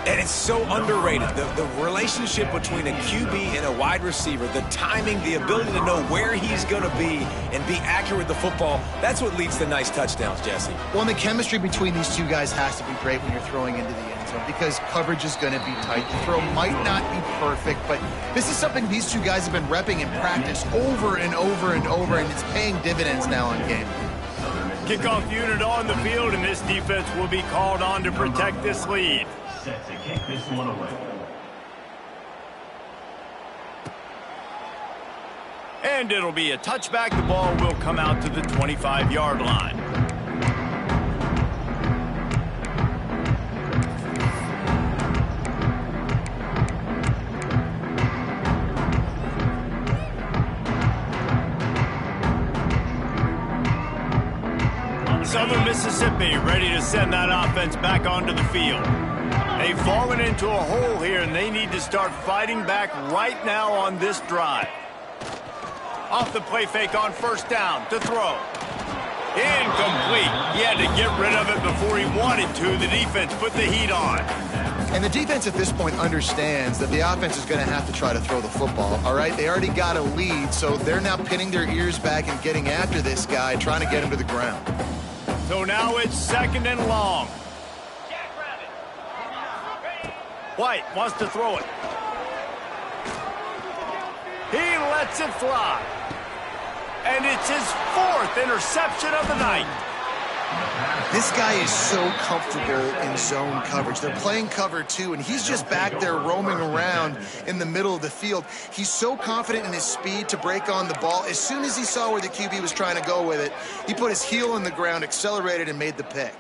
[SPEAKER 2] And it's so underrated. The relationship between a QB and a wide receiver, the timing, the ability to know where he's going to be and be accurate with the football, that's what leads to nice touchdowns, Jesse.
[SPEAKER 4] Well, and the chemistry between these two guys has to be great when you're throwing into the end zone because coverage is going to be tight. The throw might not be perfect, but this is something these two guys have been repping in practice over and over and over, and it's paying dividends now on game.
[SPEAKER 1] Kickoff unit on the field, and this defense will be called on to protect this lead.
[SPEAKER 6] Set to kick this one away.
[SPEAKER 1] And it'll be a touchback. The ball will come out to the 25-yard line. Southern Mississippi ready to send that offense back onto the field. They've fallen into a hole here, and they need to start fighting back right now on this drive. Off the play fake on first down to throw. Incomplete. He had to get rid of it before he wanted to. The defense put the heat on.
[SPEAKER 4] And the defense at this point understands that the offense is going to have to try to throw the football, all right? They already got a lead, so they're now pinning their ears back and getting after this guy, trying to get him to the ground.
[SPEAKER 1] So now it's second and long. White wants to throw it. He lets it fly. And it's his fourth interception of the night.
[SPEAKER 4] This guy is so comfortable in zone coverage. They're playing cover two, and he's just back there roaming around in the middle of the field. He's so confident in his speed to break on the ball. As soon as he saw where the QB was trying to go with it, he put his heel on the ground, accelerated, and made the pick.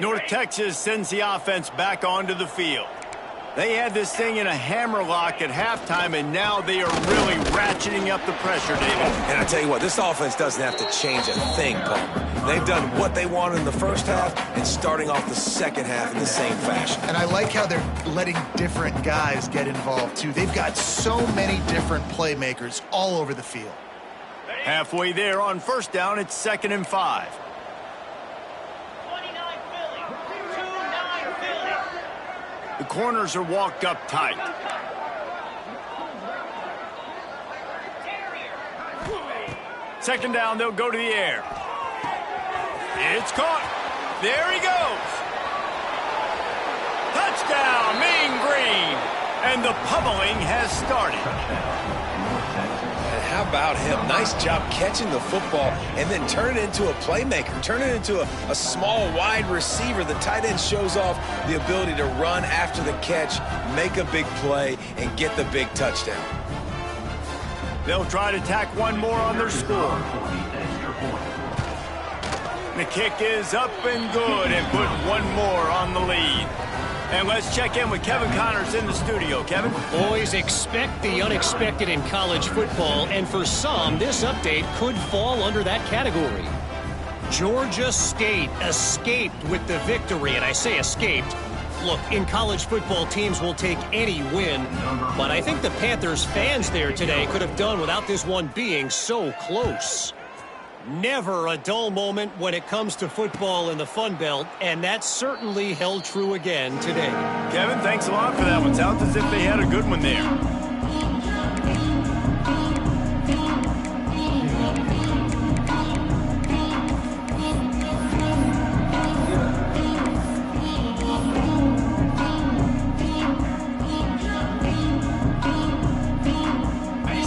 [SPEAKER 1] North Texas sends the offense back onto the field. They had this thing in a hammerlock at halftime, and now they are really ratcheting up the pressure, David.
[SPEAKER 2] And I tell you what, this offense doesn't have to change a thing, Palmer. They've done what they wanted in the first half and starting off the second half in the same fashion.
[SPEAKER 4] And I like how they're letting different guys get involved, too. They've got so many different playmakers all over the field.
[SPEAKER 1] Halfway there on first down, it's 2nd and 5. The corners are walked up tight. Second down, they'll go to the air. It's caught. There he goes. Touchdown, Mean Green. And the pummeling has started.
[SPEAKER 2] And how about him? Nice job catching the football and then turn it into a playmaker. Turn it into a small wide receiver. The tight end shows off the ability to run after the catch, make a big play, and get the big touchdown.
[SPEAKER 1] They'll try to tack one more on their score. The kick is up and good and put one more on the lead. And let's check in with Kevin Connors in the studio. Kevin?
[SPEAKER 7] Boys, expect the unexpected in college football, and for some, this update could fall under that category. Georgia State escaped with the victory, and I say escaped. Look, in college football, teams will take any win, but I think the Panthers fans there today could have done without this one being so close. Never a dull moment when it comes to football in the Fun Belt, and that certainly held true again today.
[SPEAKER 1] Kevin, thanks a lot for that one. Sounds as if they had a good one there.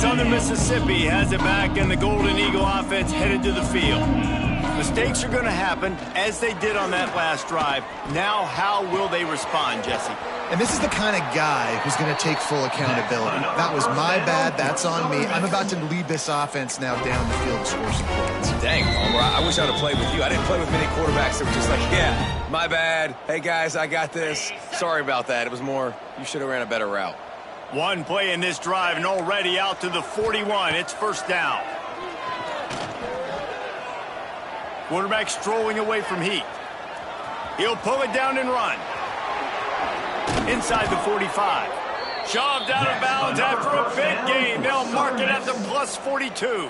[SPEAKER 1] Southern Mississippi has it back, and the Golden Eagle offense headed to the field. Mistakes are going to happen, as they did on that last drive. Now, how will they respond, Jesse?
[SPEAKER 4] And this is the kind of guy who's going to take full accountability. That was my bad. That's on me. I'm about to lead this offense now down the field to score some points.
[SPEAKER 2] Dang, Palmer, I wish I'd have played with you. I didn't play with many quarterbacks that were just like, yeah, my bad. Hey, guys, I got this. Sorry about that. It was more, you should have ran a better route.
[SPEAKER 1] One play in this drive and already out to the 41. It's first down. Quarterback strolling away from heat. He'll pull it down and run. Inside the 45. Shoved out of bounds after a big gain. They'll mark it at the plus 42.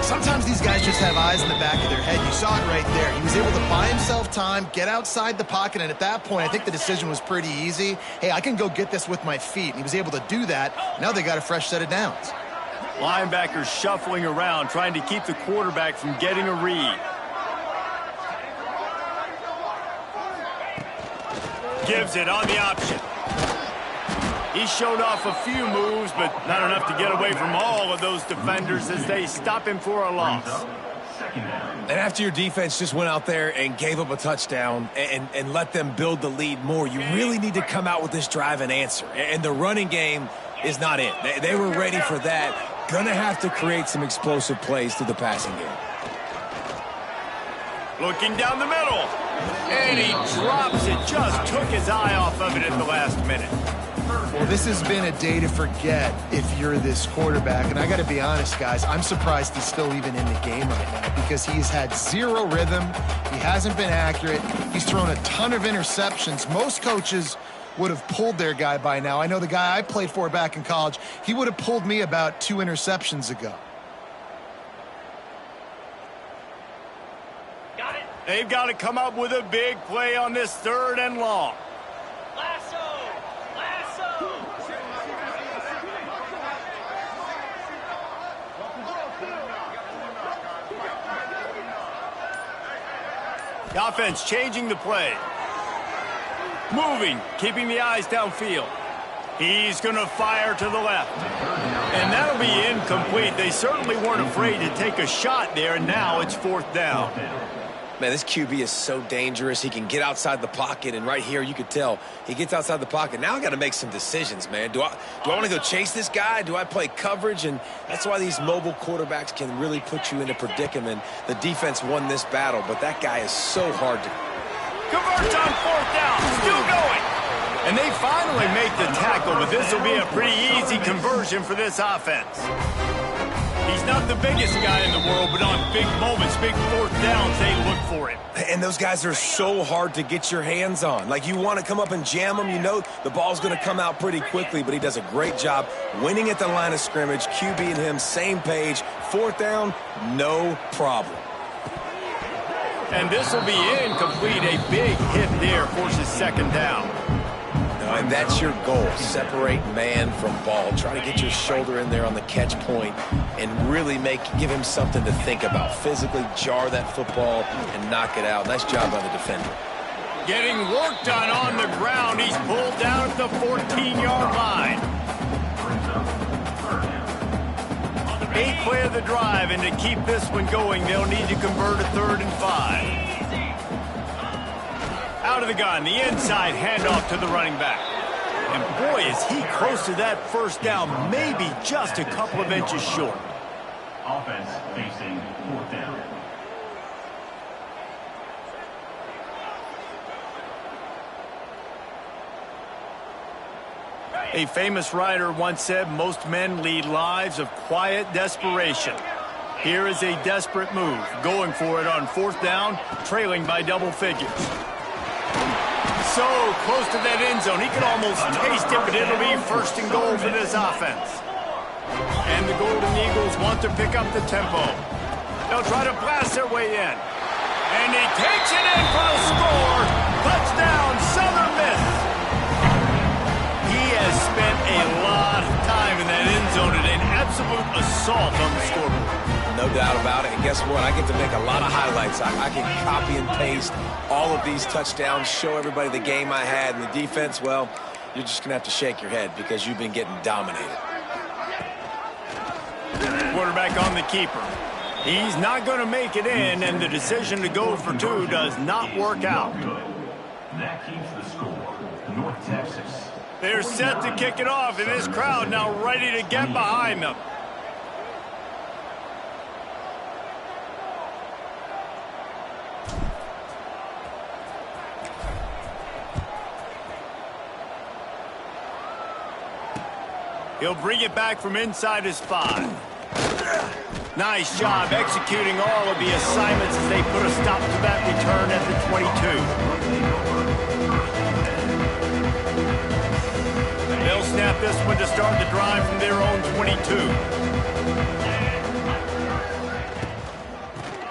[SPEAKER 4] Sometimes these guys just have eyes in the back of their head. You saw it right there. He was able to buy himself time, get outside the pocket, and at that point, I think the decision was pretty easy. Hey, I can go get this with my feet, and he was able to do that. Now they got a fresh set of downs.
[SPEAKER 1] Linebackers shuffling around, trying to keep the quarterback from getting a read. Gives it on the option. He showed off a few moves, but not enough to get away from all of those defenders as they stop him for a loss.
[SPEAKER 2] And after your defense just went out there and gave up a touchdown and let them build the lead more, you really need to come out with this drive and answer. And the running game is not it. They were ready for that. Gonna have to create some explosive plays through the passing game.
[SPEAKER 1] Looking down the middle. And he drops it. Just took his eye off of it at the last minute.
[SPEAKER 4] Well, this has been a day to forget if you're this quarterback. And I got to be honest, guys, I'm surprised he's still even in the game right now because he's had zero rhythm. He hasn't been accurate. He's thrown a ton of interceptions. Most coaches would have pulled their guy by now. I know the guy I played for back in college, he would have pulled me about 2 interceptions ago.
[SPEAKER 5] Got it.
[SPEAKER 1] They've got to come up with a big play on this 3rd and long.
[SPEAKER 5] Lasso. Lasso.
[SPEAKER 1] The offense changing the play. Moving, keeping the eyes downfield. He's going to fire to the left. And that'll be incomplete. They certainly weren't afraid to take a shot there, and now it's 4th down.
[SPEAKER 2] Man, this QB is so dangerous. He can get outside the pocket, and right here you could tell he gets outside the pocket. Now I got to make some decisions, man. Do I want to go chase this guy? Do I play coverage? And that's why these mobile quarterbacks can really put you in a predicament. The defense won this battle, but that guy is so hard to...
[SPEAKER 1] Converts on 4th down, still going. And they finally make the tackle, but this will be a pretty easy conversion for this offense. He's not the biggest guy in the world, but on big moments, big 4th downs, they look for it.
[SPEAKER 2] And those guys are so hard to get your hands on. Like, you want to come up and jam them, you know the ball's going to come out pretty quickly, but he does a great job winning at the line of scrimmage. QB and him, same page. 4th down, no problem.
[SPEAKER 1] And this will be incomplete. A big hit there forces 2nd down.
[SPEAKER 2] And that's your goal. Separate man from ball. Try to get your shoulder in there on the catch point and really give him something to think about. Physically jar that football and knock it out. Nice job by the defender.
[SPEAKER 1] Getting work done on the ground. He's pulled down at the 14-yard line. 8th play of the drive, and to keep this one going, they'll need to convert a 3rd and 5. Out of the gun, the inside handoff to the running back. And boy, is he close to that 1st down, maybe just a couple of inches short.
[SPEAKER 6] Offense facing 4th down.
[SPEAKER 1] A famous writer once said, most men lead lives of quiet desperation. Here is a desperate move, going for it on 4th down, trailing by double figures. So close to that end zone, he could almost taste it, but it'll be 1st and goal for this offense. And the Golden Eagles want to pick up the tempo. They'll try to blast their way in. And he takes it in for the score. Touchdown, Southern Miss. He has spent a lot of time in that end zone and an absolute assault on the scoreboard.
[SPEAKER 2] No doubt about it. And guess what? I get to make a lot of highlights. I can copy and paste all of these touchdowns, show everybody the game I had. And the defense, well, you're just going to have to shake your head because you've been getting dominated.
[SPEAKER 1] Quarterback on the keeper. He's not going to make it in, and the decision to go for 2 does not work out.
[SPEAKER 6] That keeps the score. North Texas.
[SPEAKER 1] They're set to kick it off, and this crowd now ready to get behind them. He'll bring it back from inside his 5. Nice job executing all of the assignments as they put a stop to that return at the 22. They'll this one to start the drive from their own 22.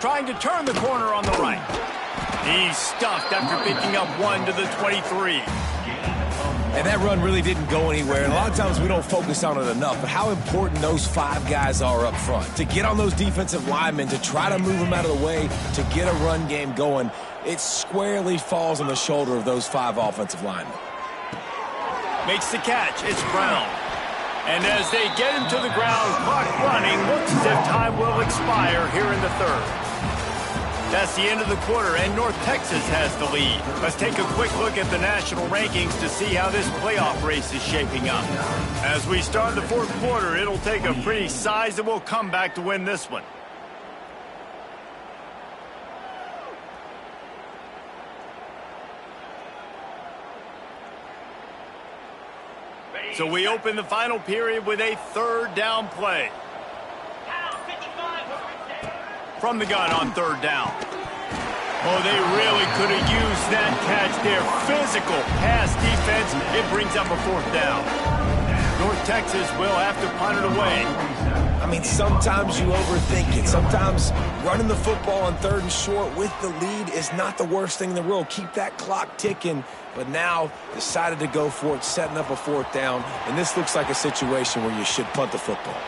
[SPEAKER 1] Trying to turn the corner on the right. He's stuffed after picking up one to the 23.
[SPEAKER 2] And that run really didn't go anywhere. And a lot of times we don't focus on it enough, but how important those 5 guys are up front. To get on those defensive linemen, to try to move them out of the way, to get a run game going, it squarely falls on the shoulder of those 5 offensive linemen.
[SPEAKER 1] Makes the catch. It's Brown. And as they get him to the ground, clock running, looks as if time will expire here in the third. That's the end of the quarter, and North Texas has the lead. Let's take a quick look at the national rankings to see how this playoff race is shaping up. As we start the fourth quarter, it'll take a pretty sizable comeback to win this one. So we open the final period with a third down play. From the gun on third down. Oh, they really could have used that catch there. Physical pass defense. It brings up a fourth down. North Texas will have to punt it away.
[SPEAKER 2] I mean, sometimes you overthink it. Sometimes running the football on third and short with the lead is not the worst thing in the world. Keep that clock ticking. But now decided to go for it, setting up a fourth down. And this looks like a situation where you should punt the football.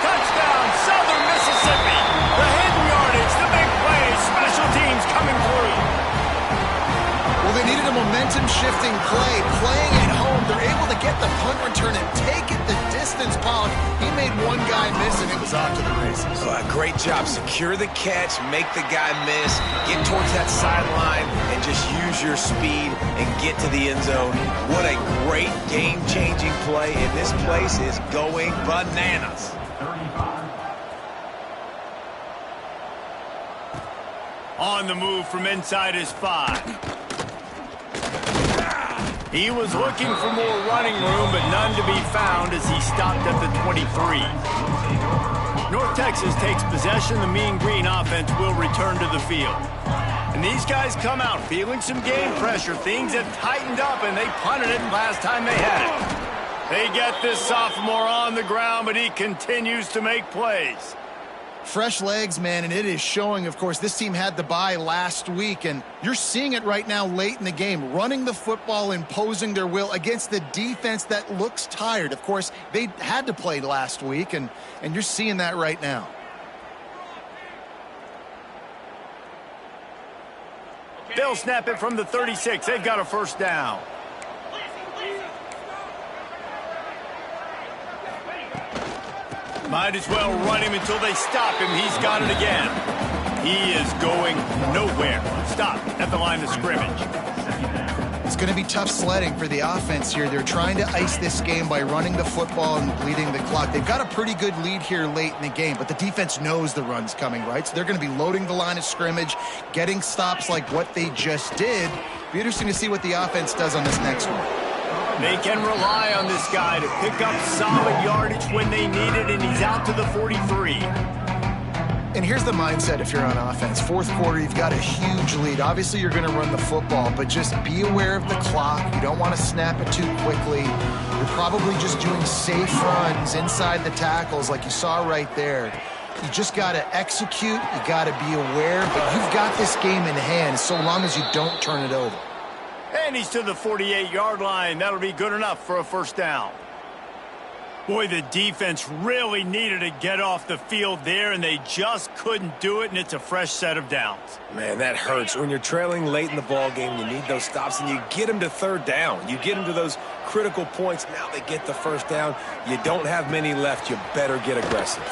[SPEAKER 1] Touchdown, Southern Mississippi. The hidden yardage, the big plays, special teams coming through.
[SPEAKER 4] Well, they needed a momentum-shifting play. Playing at home, they're able to get the punt return and take it the distance. Pollock, he made one guy miss, and it was off to the races.
[SPEAKER 2] Great job. Secure the catch, make the guy miss, get towards that sideline, and just use your speed and get to the end zone. What a great game-changing play, and this place is going bananas.
[SPEAKER 1] On the move from inside his 5. He was looking for more running room, but none to be found as he stopped at the 23. North Texas takes possession. The Mean Green offense will return to the field. And these guys come out feeling some game pressure. Things have tightened up, and they punted it last time they had it. They get this sophomore on the ground, but he continues to make plays.
[SPEAKER 4] Fresh legs, man, and it is showing. Of course, this team had the bye last week, and you're seeing it right now late in the game, running the football, imposing their will against the defense that looks tired. Of course, they had to play last week, and you're seeing that right now.
[SPEAKER 1] They'll snap it from the 36. They've got a first down. Might as well run him until they stop him. He's got it again. He is going nowhere. Stop at the line of scrimmage.
[SPEAKER 4] It's going to be tough sledding for the offense here. They're trying to ice this game by running the football and bleeding the clock. They've got a pretty good lead here late in the game, but the defense knows the run's coming, right? So they're going to be loading the line of scrimmage, getting stops like what they just did. Be interesting to see what the offense does on this next one.
[SPEAKER 1] They can rely on this guy to pick up solid yardage when they need it, and he's out to the 43.
[SPEAKER 4] And here's the mindset if you're on offense. Fourth quarter, you've got a huge lead. Obviously, you're going to run the football, but just be aware of the clock. You don't want to snap it too quickly. You're probably just doing safe runs inside the tackles like you saw right there. You just got to execute. You got to be aware, but you've got this game in hand so long as you don't turn it over.
[SPEAKER 1] And he's to the 48-yard line. That'll be good enough for a first down. Boy, the defense really needed to get off the field there, and they just couldn't do it, and it's a fresh set of downs.
[SPEAKER 2] Man, that hurts. When you're trailing late in the ball game, you need those stops, and you get them to third down. You get them to those critical points. Now they get the first down. You don't have many left. You better get aggressive.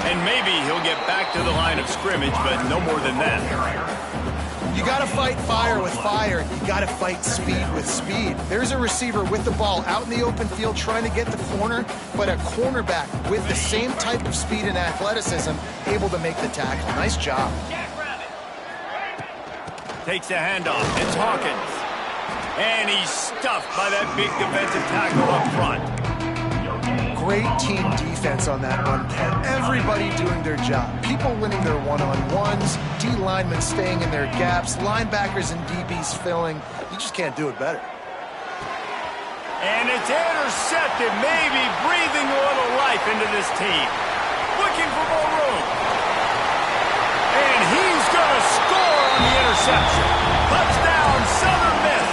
[SPEAKER 1] And maybe he'll get back to the line of scrimmage, but no more than that.
[SPEAKER 4] You got to fight fire with fire. You got to fight speed with speed. There's a receiver with the ball out in the open field trying to get the corner, but a cornerback with the same type of speed and athleticism able to make the tackle. Nice job.
[SPEAKER 1] Takes the handoff. It's Hawkins. And he's stuffed by that big defensive tackle up front.
[SPEAKER 4] great team defense on that run play. Everybody doing their job. People winning their one-on-ones, D linemen staying in their gaps, linebackers and DBs filling. You just can't do it better.
[SPEAKER 1] And it's intercepted, maybe breathing a little life into this team. Looking for more room. And he's going to score on the interception. Touchdown, Southern Miss.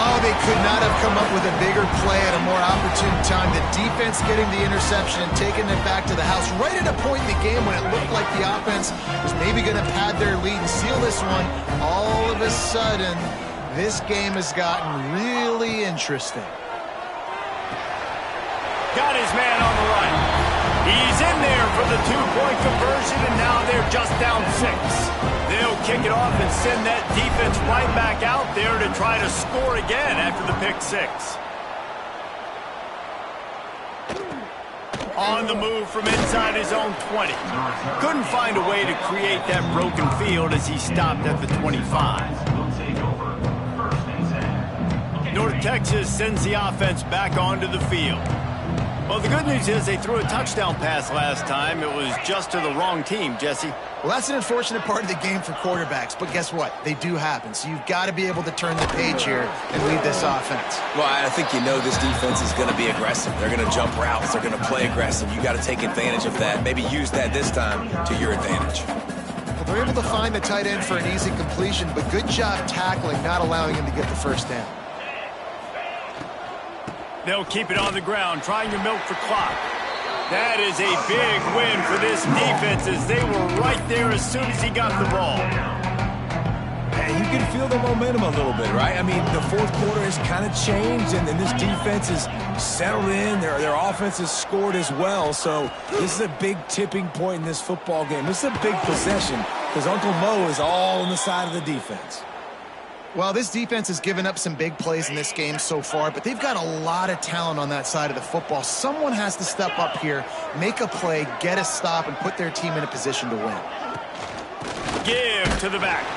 [SPEAKER 4] Oh, they could not have come up with a bigger play at a more opportune time. The defense getting the interception and taking it back to the house right at a point in the game when it looked like the offense was maybe going to pad their lead and seal this one. All of a sudden, this game has gotten really interesting.
[SPEAKER 1] Got his man on the right. He's in there for the two-point conversion, and now they're just down 6. They'll kick it off and send that defense right back out there to try to score again after the pick 6. On the move from inside his own 20. Couldn't find a way to create that broken field as he stopped at the 25. North Texas sends the offense back onto the field. Well, the good news is they threw a touchdown pass last time. It was just to the wrong team, Jesse.
[SPEAKER 4] Well, that's an unfortunate part of the game for quarterbacks, but guess what? They do happen. So you've got to be able to turn the page here and lead this offense.
[SPEAKER 2] Well, I think this defense is going to be aggressive. They're going to jump routes. They're going to play aggressive. You got to take advantage of that. Maybe use that this time to your advantage.
[SPEAKER 4] Well, they're able to find the tight end for an easy completion, but good job tackling, not allowing him to get the first down.
[SPEAKER 1] They'll keep it on the ground, trying to milk the clock. That is a big win for this defense as they were right there as soon as he got the ball.
[SPEAKER 2] And you can feel the momentum a little bit, right? I mean, the fourth quarter has kind of changed, and this defense is settled in. Their offense has scored as well. So this is a big tipping point in this football game. This is a big possession because Uncle Mo is all on the side of the defense.
[SPEAKER 4] Well, this defense has given up some big plays in this game so far, but they've got a lot of talent on that side of the football. Someone has to step up here, make a play, get a stop, and put their team in a position to win.
[SPEAKER 1] Give to the back.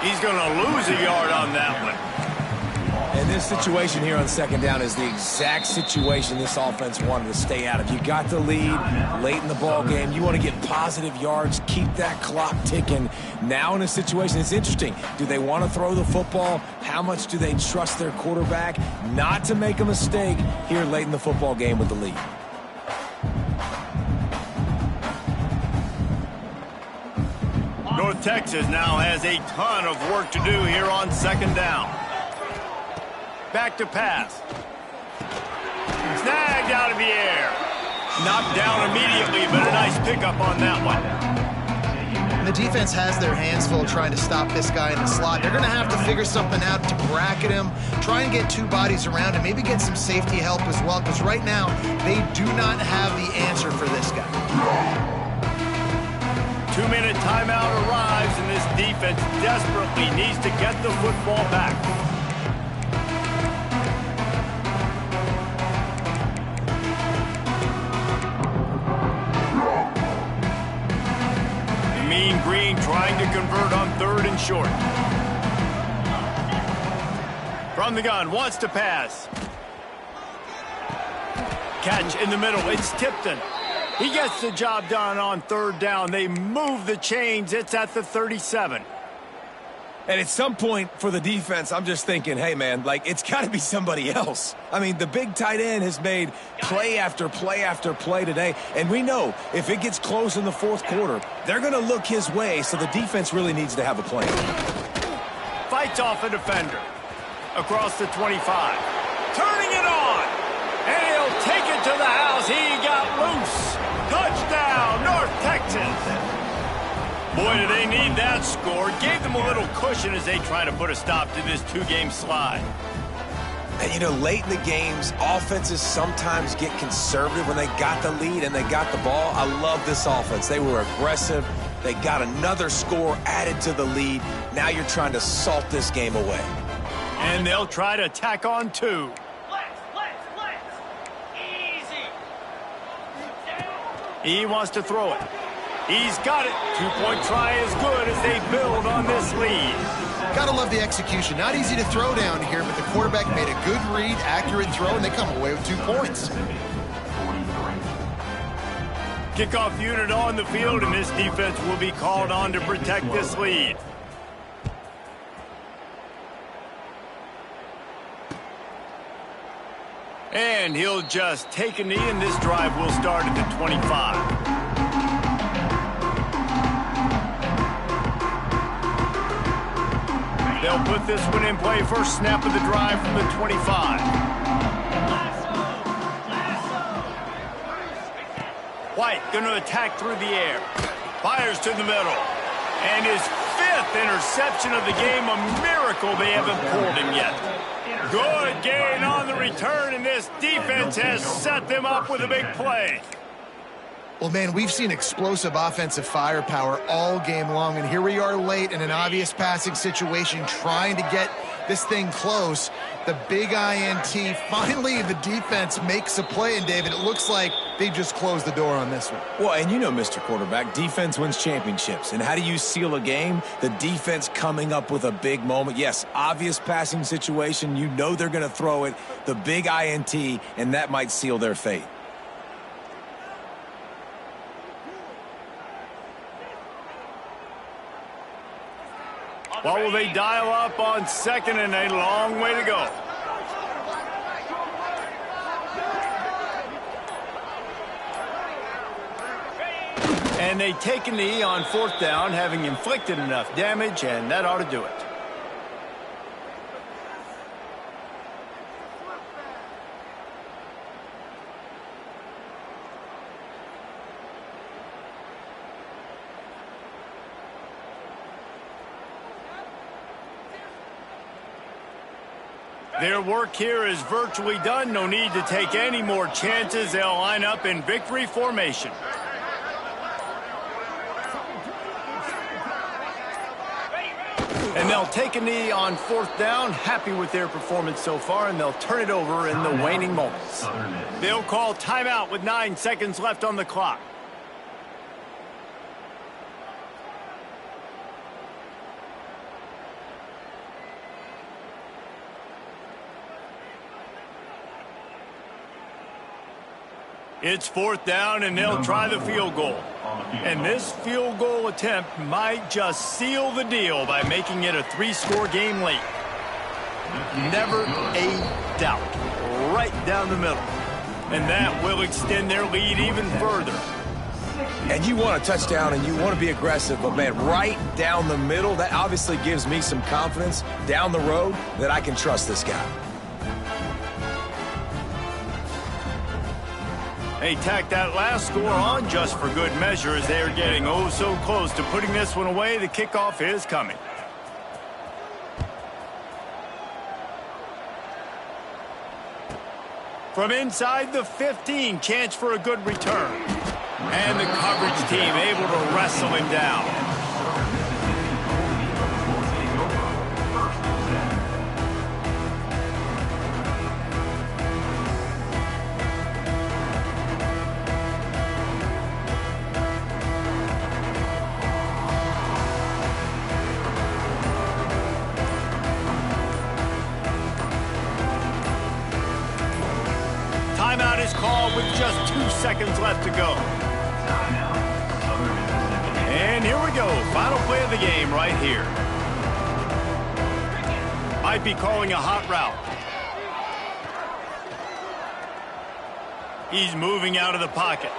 [SPEAKER 1] He's going to lose a yard on that one.
[SPEAKER 2] And this situation here on second down is the exact situation this offense wanted to stay out of. You got the lead late in the ball game. You want to get positive yards, keep that clock ticking. Now in a situation, it's interesting. Do they want to throw the football? How much do they trust their quarterback not to make a mistake here late in the football game with the lead?
[SPEAKER 1] North Texas now has a ton of work to do here on second down. Back to pass. Snagged out of the air. Knocked down immediately, but a nice pickup on that one.
[SPEAKER 4] The defense has their hands full trying to stop this guy in the slot. They're going to have to figure something out to bracket him, try and get two bodies around him, maybe get some safety help as well, because right now they do not have the answer for this guy.
[SPEAKER 1] 2-minute timeout arrives, and this defense desperately needs to get the football back. Mean Green trying to convert on 3rd and short. From the gun, wants to pass. Catch in the middle, it's Tipton. He gets the job done on 3rd down. They move the chains. It's at the 37.
[SPEAKER 2] And at some point for the defense, I'm just thinking, hey, man, like, it's got to be somebody else. I mean, the big tight end has made play after play after play today. And we know if it gets close in the fourth quarter, they're going to look his way, so the defense really needs to have a plan.
[SPEAKER 1] Fights off a defender. Across the 25. Turning it on. And he'll take it to the house. He got loose. Touchdown, North Texas. Boy, do they need that score. Gave them a little cushion as they try to put a stop to this 2-game slide.
[SPEAKER 2] And, you know, late in the games, offenses sometimes get conservative when they got the lead and they got the ball. I love this offense. They were aggressive. They got another score added to the lead. Now you're trying to salt this game away.
[SPEAKER 1] And they'll try to tack on 2. He wants to throw it. He's got it. 2-point try is good as they build on this lead.
[SPEAKER 4] Gotta love the execution. Not easy to throw down here, but the quarterback made a good read, accurate throw, and they come away with 2 points.
[SPEAKER 1] Kickoff unit on the field, and this defense will be called on to protect this lead. And he'll just take a knee, and this drive will start at the 25. They'll put this one in play. First snap of the drive from the 25. White going to attack through the air. Fires to the middle. And his 5th interception of the game. A miracle they haven't pulled him yet. Good gain on the return, and this defense has set them up with a big play.
[SPEAKER 4] Well, man, we've seen explosive offensive firepower all game long, and here we are late in an obvious passing situation trying to get this thing close. The big INT, finally the defense makes a play, and David, it looks like they just closed the door on this one.
[SPEAKER 2] Well, and you know, Mr. Quarterback, defense wins championships. And how do you seal a game? The defense coming up with a big moment. Yes, obvious passing situation. You know they're going to throw it. The big INT, and that might seal their fate.
[SPEAKER 1] What will they dial up on second, and a long way to go? And they take a knee on 4th down, having inflicted enough damage, and that ought to do it. Their work here is virtually done. No need to take any more chances. They'll line up in victory formation. And they'll take a knee on 4th down. Happy with their performance so far, and they'll turn it over in the waning moments. They'll call timeout with 9 seconds left on the clock. It's 4th down, and they'll try the field goal. And this field goal attempt might just seal the deal by making it a 3-score game late. Never a doubt. Right down the middle. And that will extend their lead even further.
[SPEAKER 2] And you want a touchdown, and you want to be aggressive, but, man, right down the middle, that obviously gives me some confidence down the road that I can trust this guy.
[SPEAKER 1] They tack that last score on just for good measure as they're getting oh so close to putting this one away. The kickoff is coming. From inside the 15, chance for a good return. And the coverage team able to wrestle him down. Timeout is called with just 2 seconds left to go. And here we go. Final play of the game right here. Might be calling a hot route. He's moving out of the pocket.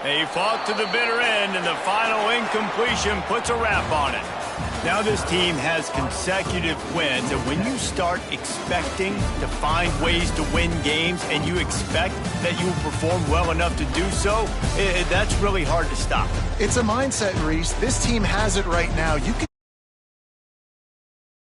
[SPEAKER 1] They fought to the bitter end, and the final incompletion puts a wrap on it. Now this team has consecutive wins, and when you start expecting to find ways to win games and you expect that you will perform well enough to do so, that's really hard to stop.
[SPEAKER 4] It's a mindset, Reese. This team has it right now. You can